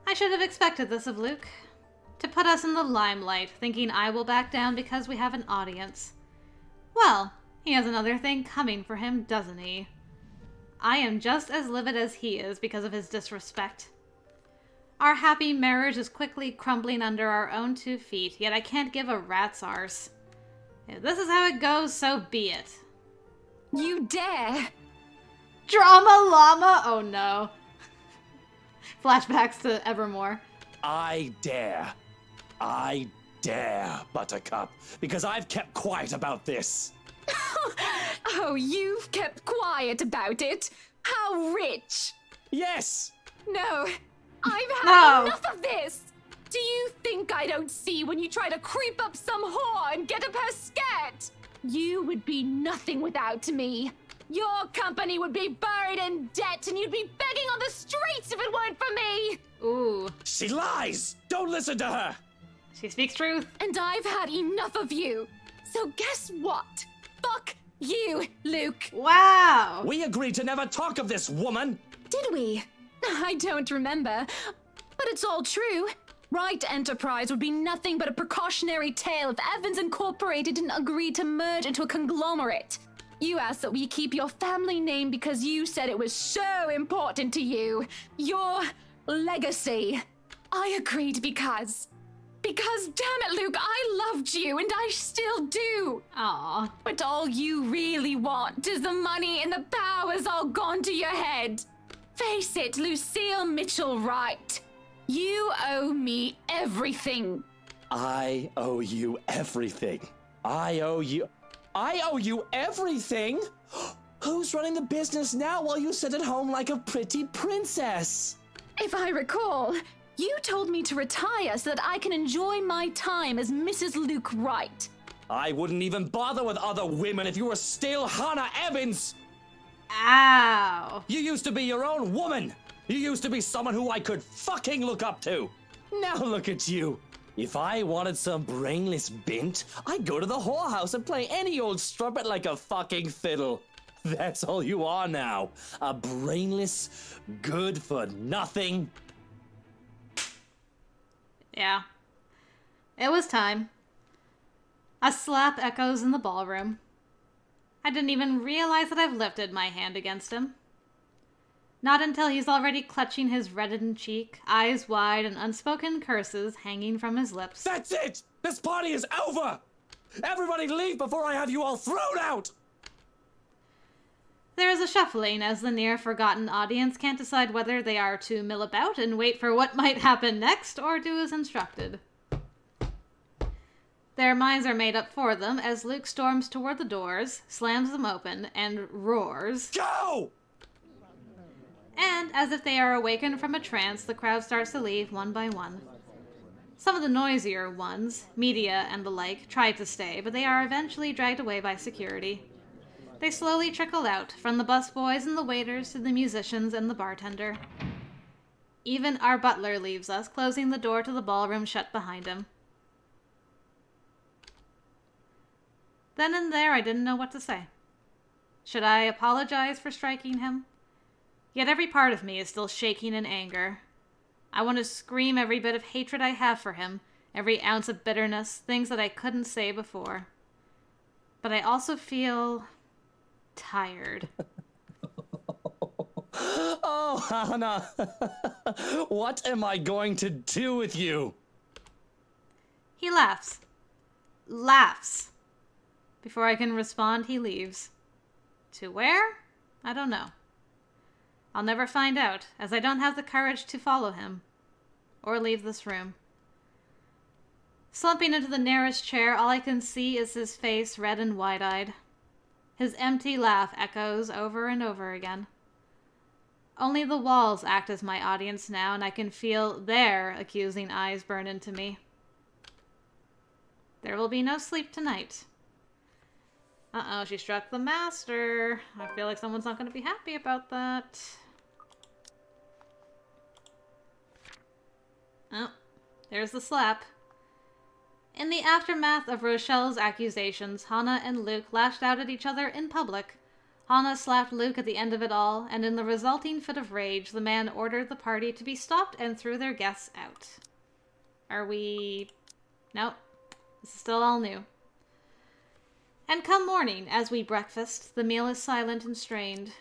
[SPEAKER 1] I should have expected this of Luke. To put us in the limelight, thinking I will back down because we have an audience. Well, he has another thing coming for him, doesn't he? I am just as livid as he is because of his disrespect. Our happy marriage is quickly crumbling under our own 2 feet, yet I can't give a rat's arse. If this is how it goes, so be it.
[SPEAKER 2] You dare!
[SPEAKER 1] Drama llama? Oh no. Flashbacks to Evermore.
[SPEAKER 4] I dare, Buttercup, because I've kept quiet about this.
[SPEAKER 2] Oh, you've kept quiet about it? How rich!
[SPEAKER 4] Yes!
[SPEAKER 2] No, I've had enough of this! Do you think I don't see when you try to creep up some whore and get up her skirt? You would be nothing without me. Your company would be buried in debt and you'd be begging on the streets if it weren't for me!
[SPEAKER 1] Ooh.
[SPEAKER 4] She lies! Don't listen to her!
[SPEAKER 1] She speaks truth.
[SPEAKER 2] And I've had enough of you. So guess what? Fuck you, Luke.
[SPEAKER 1] Wow.
[SPEAKER 4] We agreed to never talk of this, woman.
[SPEAKER 2] Did we? I don't remember. But it's all true. Wright Enterprise would be nothing but a precautionary tale if Evans Incorporated didn't agree to merge into a conglomerate. You asked that we keep your family name because you said it was so important to you. Your legacy. I agreed because, damn it, Luke, I loved you and I still do.
[SPEAKER 1] Aww.
[SPEAKER 2] But all you really want is the money and the power's all gone to your head. Face it, Lucille Mitchell Wright. You owe me everything.
[SPEAKER 4] I owe you everything. I owe you everything? Who's running the business now while you sit at home like a pretty princess?
[SPEAKER 2] If I recall, you told me to retire so that I can enjoy my time as Mrs. Luke Wright.
[SPEAKER 4] I wouldn't even bother with other women if you were still Hannah Evans.
[SPEAKER 1] Ow.
[SPEAKER 4] You used to be your own woman. You used to be someone who I could fucking look up to. Now look at you. If I wanted some brainless bint, I'd go to the whorehouse and play any old strumpet like a fucking fiddle. That's all you are now. A brainless, good-for-nothing.
[SPEAKER 1] Yeah. It was time. A slap echoes in the ballroom. I didn't even realize that I've lifted my hand against him. Not until he's already clutching his reddened cheek, eyes wide and unspoken curses hanging from his lips.
[SPEAKER 4] That's it! This party is over! Everybody leave before I have you all thrown out!
[SPEAKER 1] There is a shuffling as the near-forgotten audience can't decide whether they are to mill about and wait for what might happen next or do as instructed. Their minds are made up for them as Luke storms toward the doors, slams them open, and roars,
[SPEAKER 4] "Go!"
[SPEAKER 1] And, as if they are awakened from a trance, the crowd starts to leave one by one. Some of the noisier ones, media and the like, try to stay, but they are eventually dragged away by security. They slowly trickle out, from the busboys and the waiters to the musicians and the bartender. Even our butler leaves us, closing the door to the ballroom shut behind him. Then and there, I didn't know what to say. Should I apologize for striking him? Yet every part of me is still shaking in anger. I want to scream every bit of hatred I have for him, every ounce of bitterness, things that I couldn't say before. But I also feel tired.
[SPEAKER 4] Oh, Hannah! What am I going to do with you?
[SPEAKER 1] He laughs. Laughs. Before I can respond, he leaves. To where? I don't know. I'll never find out, as I don't have the courage to follow him. Or leave this room. Slumping into the nearest chair, all I can see is his face, red and wide-eyed. His empty laugh echoes over and over again. Only the walls act as my audience now, and I can feel their accusing eyes burn into me. There will be no sleep tonight. Uh-oh, she struck the master. I feel like someone's not going to be happy about that. Oh, there's the slap. In the aftermath of Rochelle's accusations, Hannah and Luke lashed out at each other in public. Hannah slapped Luke at the end of it all, and in the resulting fit of rage, the man ordered the party to be stopped and threw their guests out. Are we... Nope. This is still all new. And come morning, as we breakfast, the meal is silent and strained.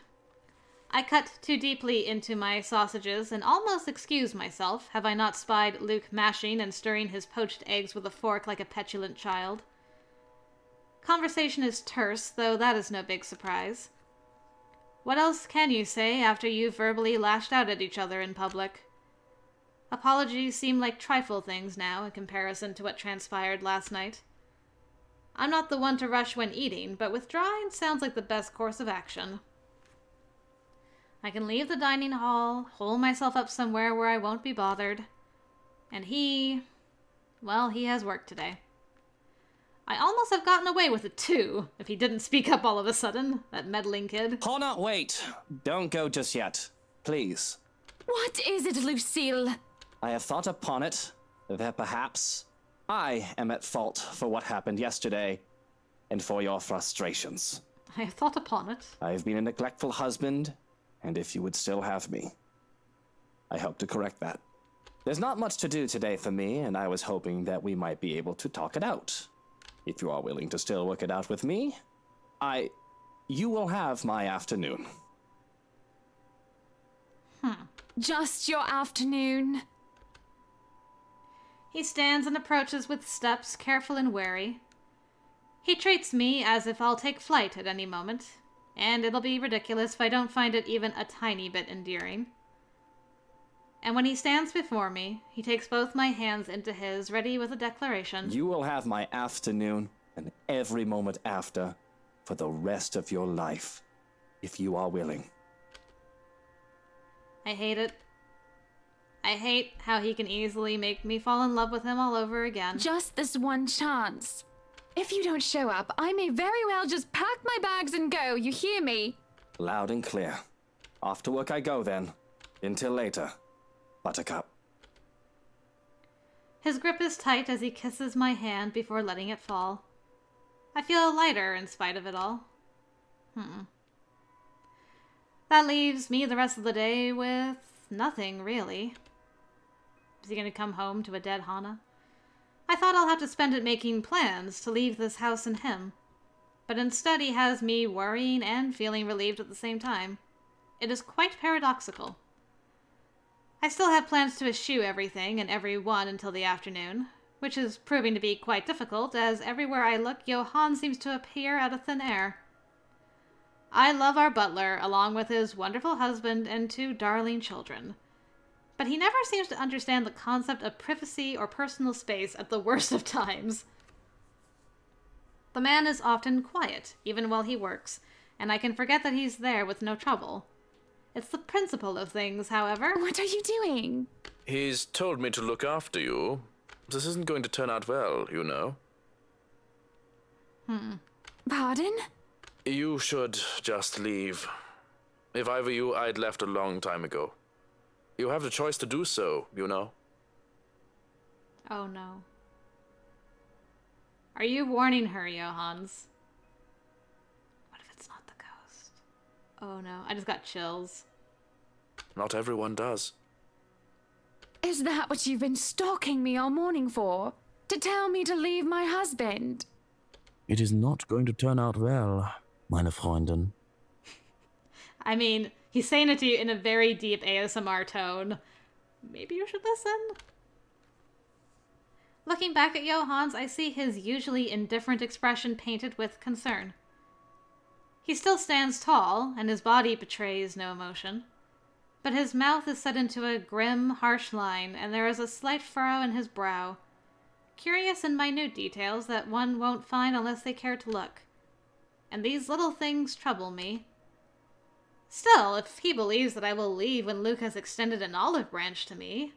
[SPEAKER 1] I cut too deeply into my sausages and almost excuse myself, have I not spied Luke mashing and stirring his poached eggs with a fork like a petulant child. Conversation is terse, though that is no big surprise. What else can you say after you've verbally lashed out at each other in public? Apologies seem like trifle things now in comparison to what transpired last night. I'm not the one to rush when eating, but withdrawing sounds like the best course of action. I can leave the dining hall, hole myself up somewhere where I won't be bothered. And well, he has work today. I almost have gotten away with it too, if he didn't speak up all of a sudden, that meddling kid.
[SPEAKER 4] Hannah, wait. Don't go just yet. Please.
[SPEAKER 2] What is it, Lucille?
[SPEAKER 4] I have thought upon it, that perhaps I am at fault for what happened yesterday, and for your frustrations.
[SPEAKER 1] I have thought upon it.
[SPEAKER 4] I have been a neglectful husband, and if you would still have me, I hope to correct that. There's not much to do today for me, and I was hoping that we might be able to talk it out. If you are willing to still work it out with me, you will have my afternoon.
[SPEAKER 2] Just your afternoon?
[SPEAKER 1] He stands and approaches with steps careful and wary. He treats me as if I'll take flight at any moment, and it'll be ridiculous if I don't find it even a tiny bit endearing. And when he stands before me, he takes both my hands into his, ready with a declaration.
[SPEAKER 4] You will have my afternoon and every moment after for the rest of your life, if you are willing.
[SPEAKER 1] I hate it. I hate how he can easily make me fall in love with him all over again.
[SPEAKER 2] Just this one chance. If you don't show up, I may very well just pack my bags and go, you hear me?
[SPEAKER 4] Loud and clear. Off to work I go then. Until later, Buttercup.
[SPEAKER 1] His grip is tight as he kisses my hand before letting it fall. I feel lighter in spite of it all. That leaves me the rest of the day with nothing, really. Is he going to come home to a dead Hannah? I thought I'll have to spend it making plans to leave this house and him. But instead he has me worrying and feeling relieved at the same time. It is quite paradoxical. I still have plans to eschew everything and everyone until the afternoon, which is proving to be quite difficult, as everywhere I look, Johann seems to appear out of thin air. I love our butler, along with his wonderful husband and 2 darling children. But he never seems to understand the concept of privacy or personal space at the worst of times. The man is often quiet, even while he works, and I can forget that he's there with no trouble. It's the principle of things, however.
[SPEAKER 2] What are you doing?
[SPEAKER 10] He's told me to look after you. This isn't going to turn out well, you know.
[SPEAKER 2] Pardon?
[SPEAKER 10] You should just leave. If I were you, I'd left a long time ago. You have the choice to do so, you know.
[SPEAKER 1] Oh no. Are you warning her, Johannes? What if it's not the ghost? Oh no, I just got chills.
[SPEAKER 10] Not everyone does.
[SPEAKER 2] Is that what you've been stalking me all morning for? To tell me to leave my husband?
[SPEAKER 15] It is not going to turn out well, meine Freundin.
[SPEAKER 1] I mean, he's saying it to you in a very deep ASMR tone. Maybe you should listen? Looking back at Johannes, I see his usually indifferent expression painted with concern. He still stands tall, and his body betrays no emotion. But his mouth is set into a grim, harsh line, and there is a slight furrow in his brow. Curious and minute details that one won't find unless they care to look. And these little things trouble me. Still, if he believes that I will leave when Luke has extended an olive branch to me,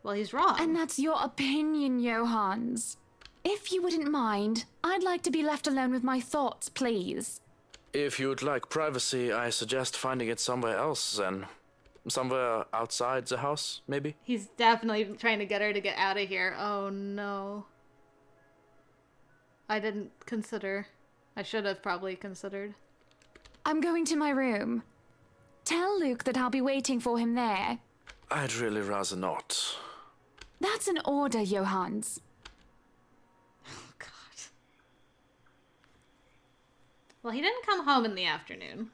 [SPEAKER 1] well, he's wrong.
[SPEAKER 2] And that's your opinion, Johannes. If you wouldn't mind, I'd like to be left alone with my thoughts, please.
[SPEAKER 10] If you'd like privacy, I suggest finding it somewhere else then. Somewhere outside the house, maybe?
[SPEAKER 1] He's definitely trying to get her to get out of here. Oh no. I didn't consider. I should have probably considered.
[SPEAKER 2] I'm going to my room. Tell Luke that I'll be waiting for him there.
[SPEAKER 10] I'd really rather not.
[SPEAKER 2] That's an order, Johannes.
[SPEAKER 1] Oh, God. Well, he didn't come home in the afternoon.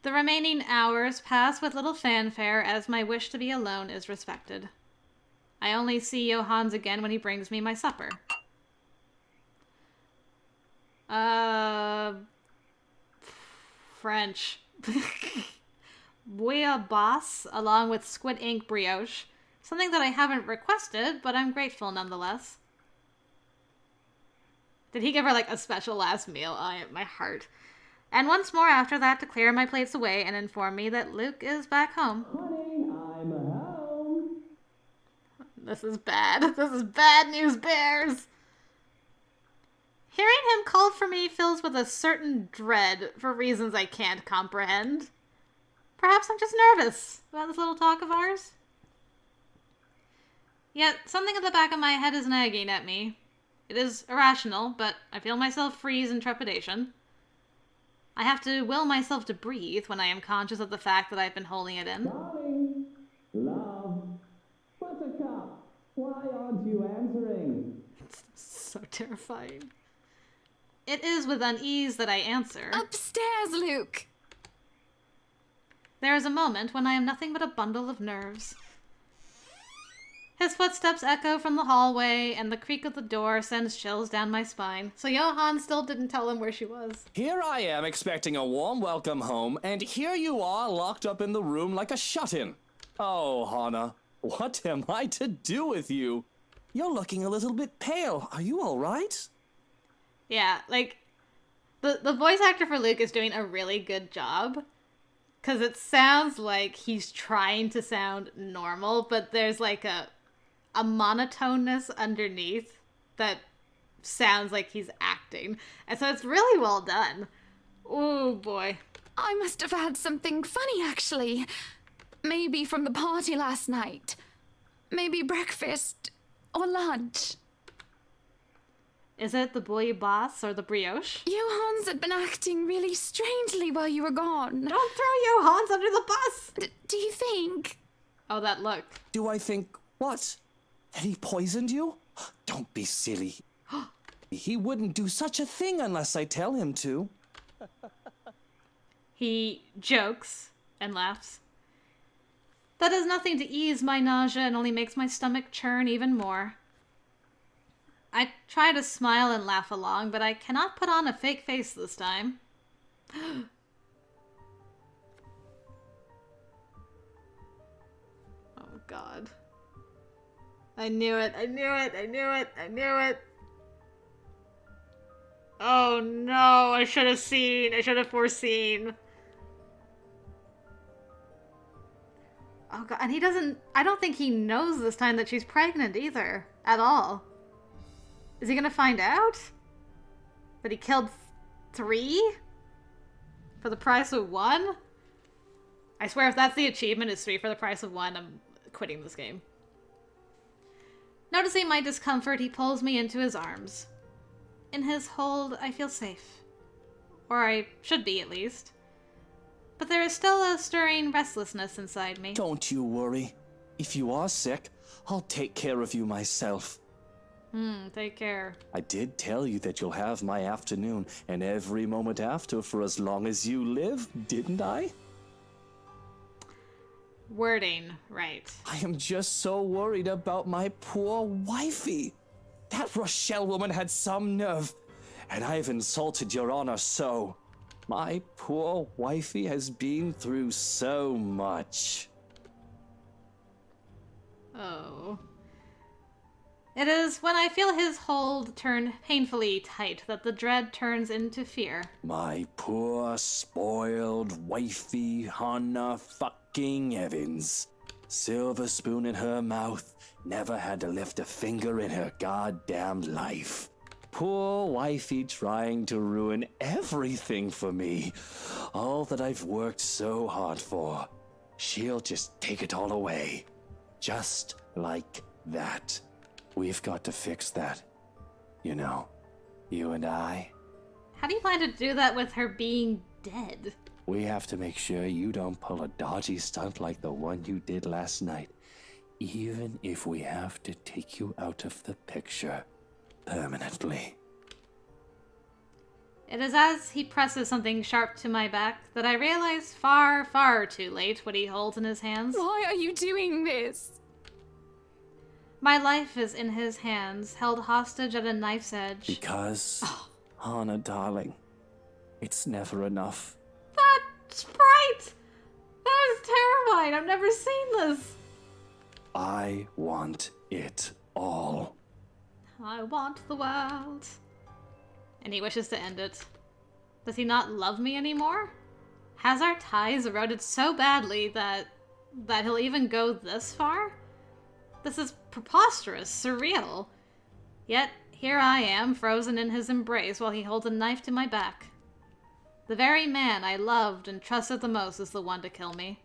[SPEAKER 1] The remaining hours pass with little fanfare as my wish to be alone is respected. I only see Johannes again when he brings me my supper. French. Bouillabaisse, along with squid ink brioche. Something that I haven't requested, but I'm grateful nonetheless. Did he give her, like, a special last meal? My heart. And once more after that to clear my plates away and inform me that Luke is back home.
[SPEAKER 11] Honey, I'm home.
[SPEAKER 1] This is bad. This is bad news, bears. Hearing him call for me fills with a certain dread for reasons I can't comprehend. Perhaps I'm just nervous about this little talk of ours. Yet, something at the back of my head is nagging at me. It is irrational, but I feel myself freeze in trepidation. I have to will myself to breathe when I am conscious of the fact that I've been holding it in.
[SPEAKER 11] Darling, love, Buttercup, why aren't you answering?
[SPEAKER 1] It's so terrifying. It is with unease that I answer.
[SPEAKER 2] Upstairs, Luke!
[SPEAKER 1] There is a moment when I am nothing but a bundle of nerves. His footsteps echo from the hallway, and the creak of the door sends chills down my spine. So Johann still didn't tell him where she was.
[SPEAKER 4] Here I am expecting a warm welcome home, and here you are locked up in the room like a shut-in. Oh, Hannah, what am I to do with you? You're looking a little bit pale. Are you all right?
[SPEAKER 1] Yeah, like, the voice actor for Luke is doing a really good job. Because it sounds like he's trying to sound normal, but there's like a monotoneness underneath that sounds like he's acting. And so it's really well done. Oh boy.
[SPEAKER 2] I must have had something funny, actually. Maybe from the party last night. Maybe breakfast or lunch.
[SPEAKER 1] Is it the bouillabaisse or the brioche?
[SPEAKER 2] Johannes had been acting really strangely while you were gone.
[SPEAKER 1] Don't throw Johannes under the bus!
[SPEAKER 2] Do you think?
[SPEAKER 1] Oh, that look.
[SPEAKER 4] Do I think what? That he poisoned you? Don't be silly. He wouldn't do such a thing unless I tell him to.
[SPEAKER 1] He jokes and laughs. That does nothing to ease my nausea and only makes my stomach churn even more. I try to smile and laugh along, but I cannot put on a fake face this time. Oh god. I knew it, I knew it, I knew it, I knew it. Oh no, I should have seen, I should have foreseen. Oh god, and he doesn't, I don't think he knows this time that she's pregnant either, at all. Is he gonna find out? That he killed 3? For the price of 1? I swear if that's the achievement is 3 for the price of 1, I'm quitting this game. Noticing my discomfort, he pulls me into his arms. In his hold, I feel safe. Or I should be, at least. But there is still a stirring restlessness inside me.
[SPEAKER 4] Don't you worry. If you are sick, I'll take care of you myself.
[SPEAKER 1] Take care.
[SPEAKER 4] I did tell you that you'll have my afternoon and every moment after for as long as you live, didn't I?
[SPEAKER 1] Wording, right.
[SPEAKER 4] I am just so worried about my poor wifey. That Rochelle woman had some nerve, and I've insulted your honor so. My poor wifey has been through so much.
[SPEAKER 1] Oh. It is when I feel his hold turn painfully tight that the dread turns into fear.
[SPEAKER 4] My poor, spoiled wifey, Hannah fucking Evans. Silver spoon in her mouth, never had to lift a finger in her goddamn life. Poor wifey trying to ruin everything for me. All that I've worked so hard for. She'll just take it all away. Just like that. We've got to fix that. You know, you and I.
[SPEAKER 1] How do you plan to do that with her being dead?
[SPEAKER 4] We have to make sure you don't pull a dodgy stunt like the one you did last night. Even if we have to take you out of the picture permanently.
[SPEAKER 1] It is as he presses something sharp to my back that I realize far, far too late what he holds in his hands.
[SPEAKER 2] Why are you doing this?
[SPEAKER 1] My life is in his hands, held hostage at a knife's edge.
[SPEAKER 4] Because, Hannah, darling, it's never enough.
[SPEAKER 1] That sprite! That is terrifying. I've never seen this.
[SPEAKER 4] I want it all.
[SPEAKER 1] I want the world. And he wishes to end it. Does he not love me anymore? Has our ties eroded so badly that he'll even go this far? This is preposterous, surreal. Yet, here I am, frozen in his embrace while he holds a knife to my back. The very man I loved and trusted the most is the one to kill me.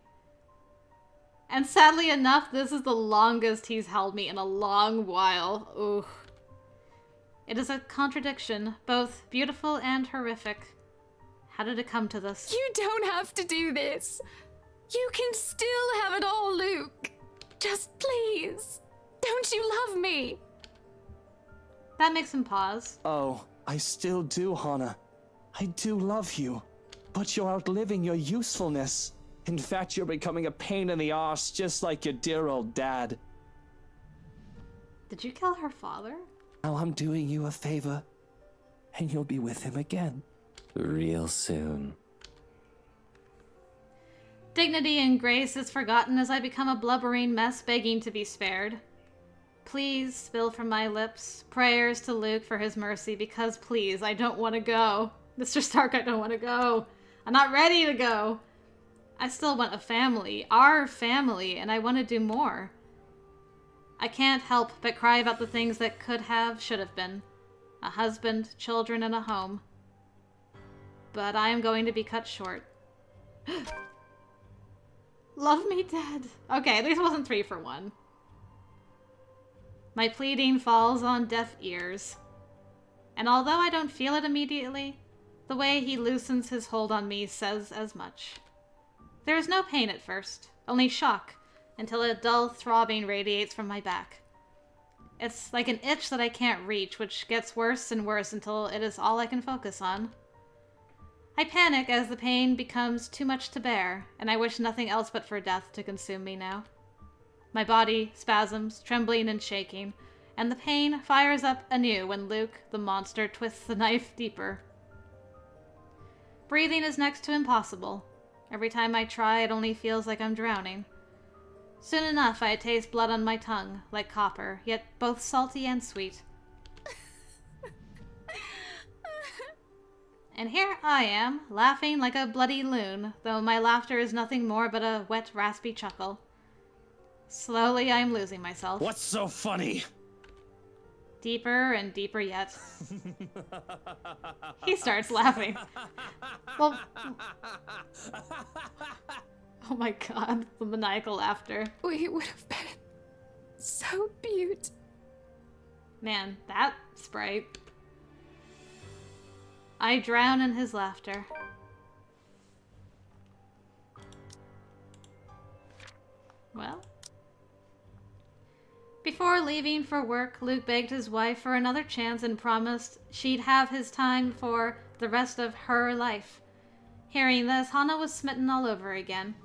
[SPEAKER 1] And sadly enough, this is the longest he's held me in a long while. Ooh. It is a contradiction, both beautiful and horrific. How did it come to this?
[SPEAKER 2] You don't have to do this. You can still have it all, Luke. Just please. Don't you love me?
[SPEAKER 1] That makes him pause.
[SPEAKER 4] Oh, I still do, Hannah. I do love you. But you're outliving your usefulness. In fact, you're becoming a pain in the arse, just like your dear old dad.
[SPEAKER 1] Did you kill her father?
[SPEAKER 4] Now I'm doing you a favor, and you'll be with him again. Real soon.
[SPEAKER 1] Dignity and grace is forgotten as I become a blubbering mess begging to be spared. Please spill from my lips prayers to Luke for his mercy because please, I don't want to go. Mr. Stark, I don't want to go. I'm not ready to go. I still want a family, our family, and I want to do more. I can't help but cry about the things that could have, should have been. A husband, children, and a home. But I am going to be cut short. Love me dead. Okay, at least it wasn't 3 for 1. My pleading falls on deaf ears. And although I don't feel it immediately, the way he loosens his hold on me says as much. There is no pain at first, only shock, until a dull throbbing radiates from my back. It's like an itch that I can't reach, which gets worse and worse until it is all I can focus on. I panic as the pain becomes too much to bear, and I wish nothing else but for death to consume me now. My body spasms, trembling and shaking, and the pain fires up anew when Luke, the monster, twists the knife deeper. Breathing is next to impossible. Every time I try, it only feels like I'm drowning. Soon enough, I taste blood on my tongue, like copper, yet both salty and sweet. And here I am, laughing like a bloody loon, though my laughter is nothing more but a wet, raspy chuckle. Slowly, I am losing myself.
[SPEAKER 4] What's so funny?
[SPEAKER 1] Deeper and deeper yet. He starts laughing. Well... Oh my god, the maniacal laughter.
[SPEAKER 3] We would have been so cute.
[SPEAKER 1] Man, that sprite. I drown in his laughter. Well. Before leaving for work, Luke begged his wife for another chance and promised she'd have his time for the rest of her life. Hearing this, Hannah was smitten all over again.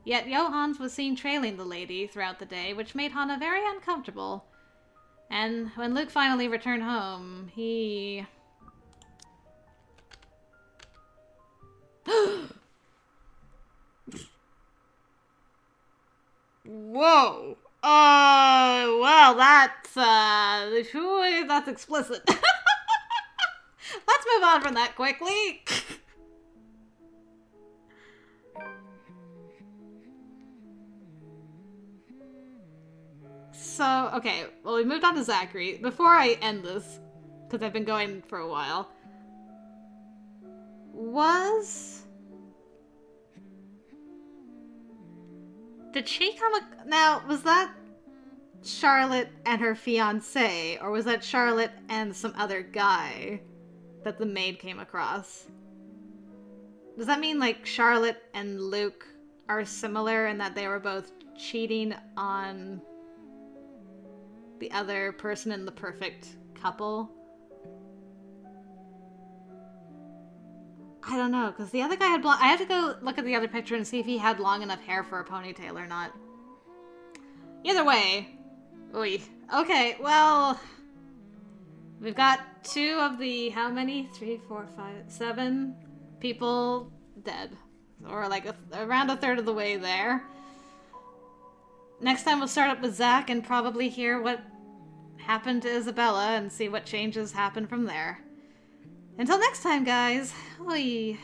[SPEAKER 1] Yet Johans was seen trailing the lady throughout the day, which made Hannah very uncomfortable. And when Luke finally returned home, he... Whoa! Well, that's explicit. Let's move on from that quickly. So, okay, well, we moved on to Zachary. Before I end this, because I've been going for a while, did she come... Now, was that Charlotte and her fiancé, or was that Charlotte and some other guy that the maid came across? Does that mean, like, Charlotte and Luke are similar in that they were both cheating on the other person in the perfect couple? I don't know, because the other guy had blonde... I have to go look at the other picture and see if he had long enough hair for a ponytail or not. Either way. Oy. Okay, well... We've got 2 of the... How many? 3, 4, 5, 7 people dead. Or like around a third of the way there. Next time we'll start up with Zach and probably hear what happened to Isabella and see what changes happen from there. Until next time, guys. Oy.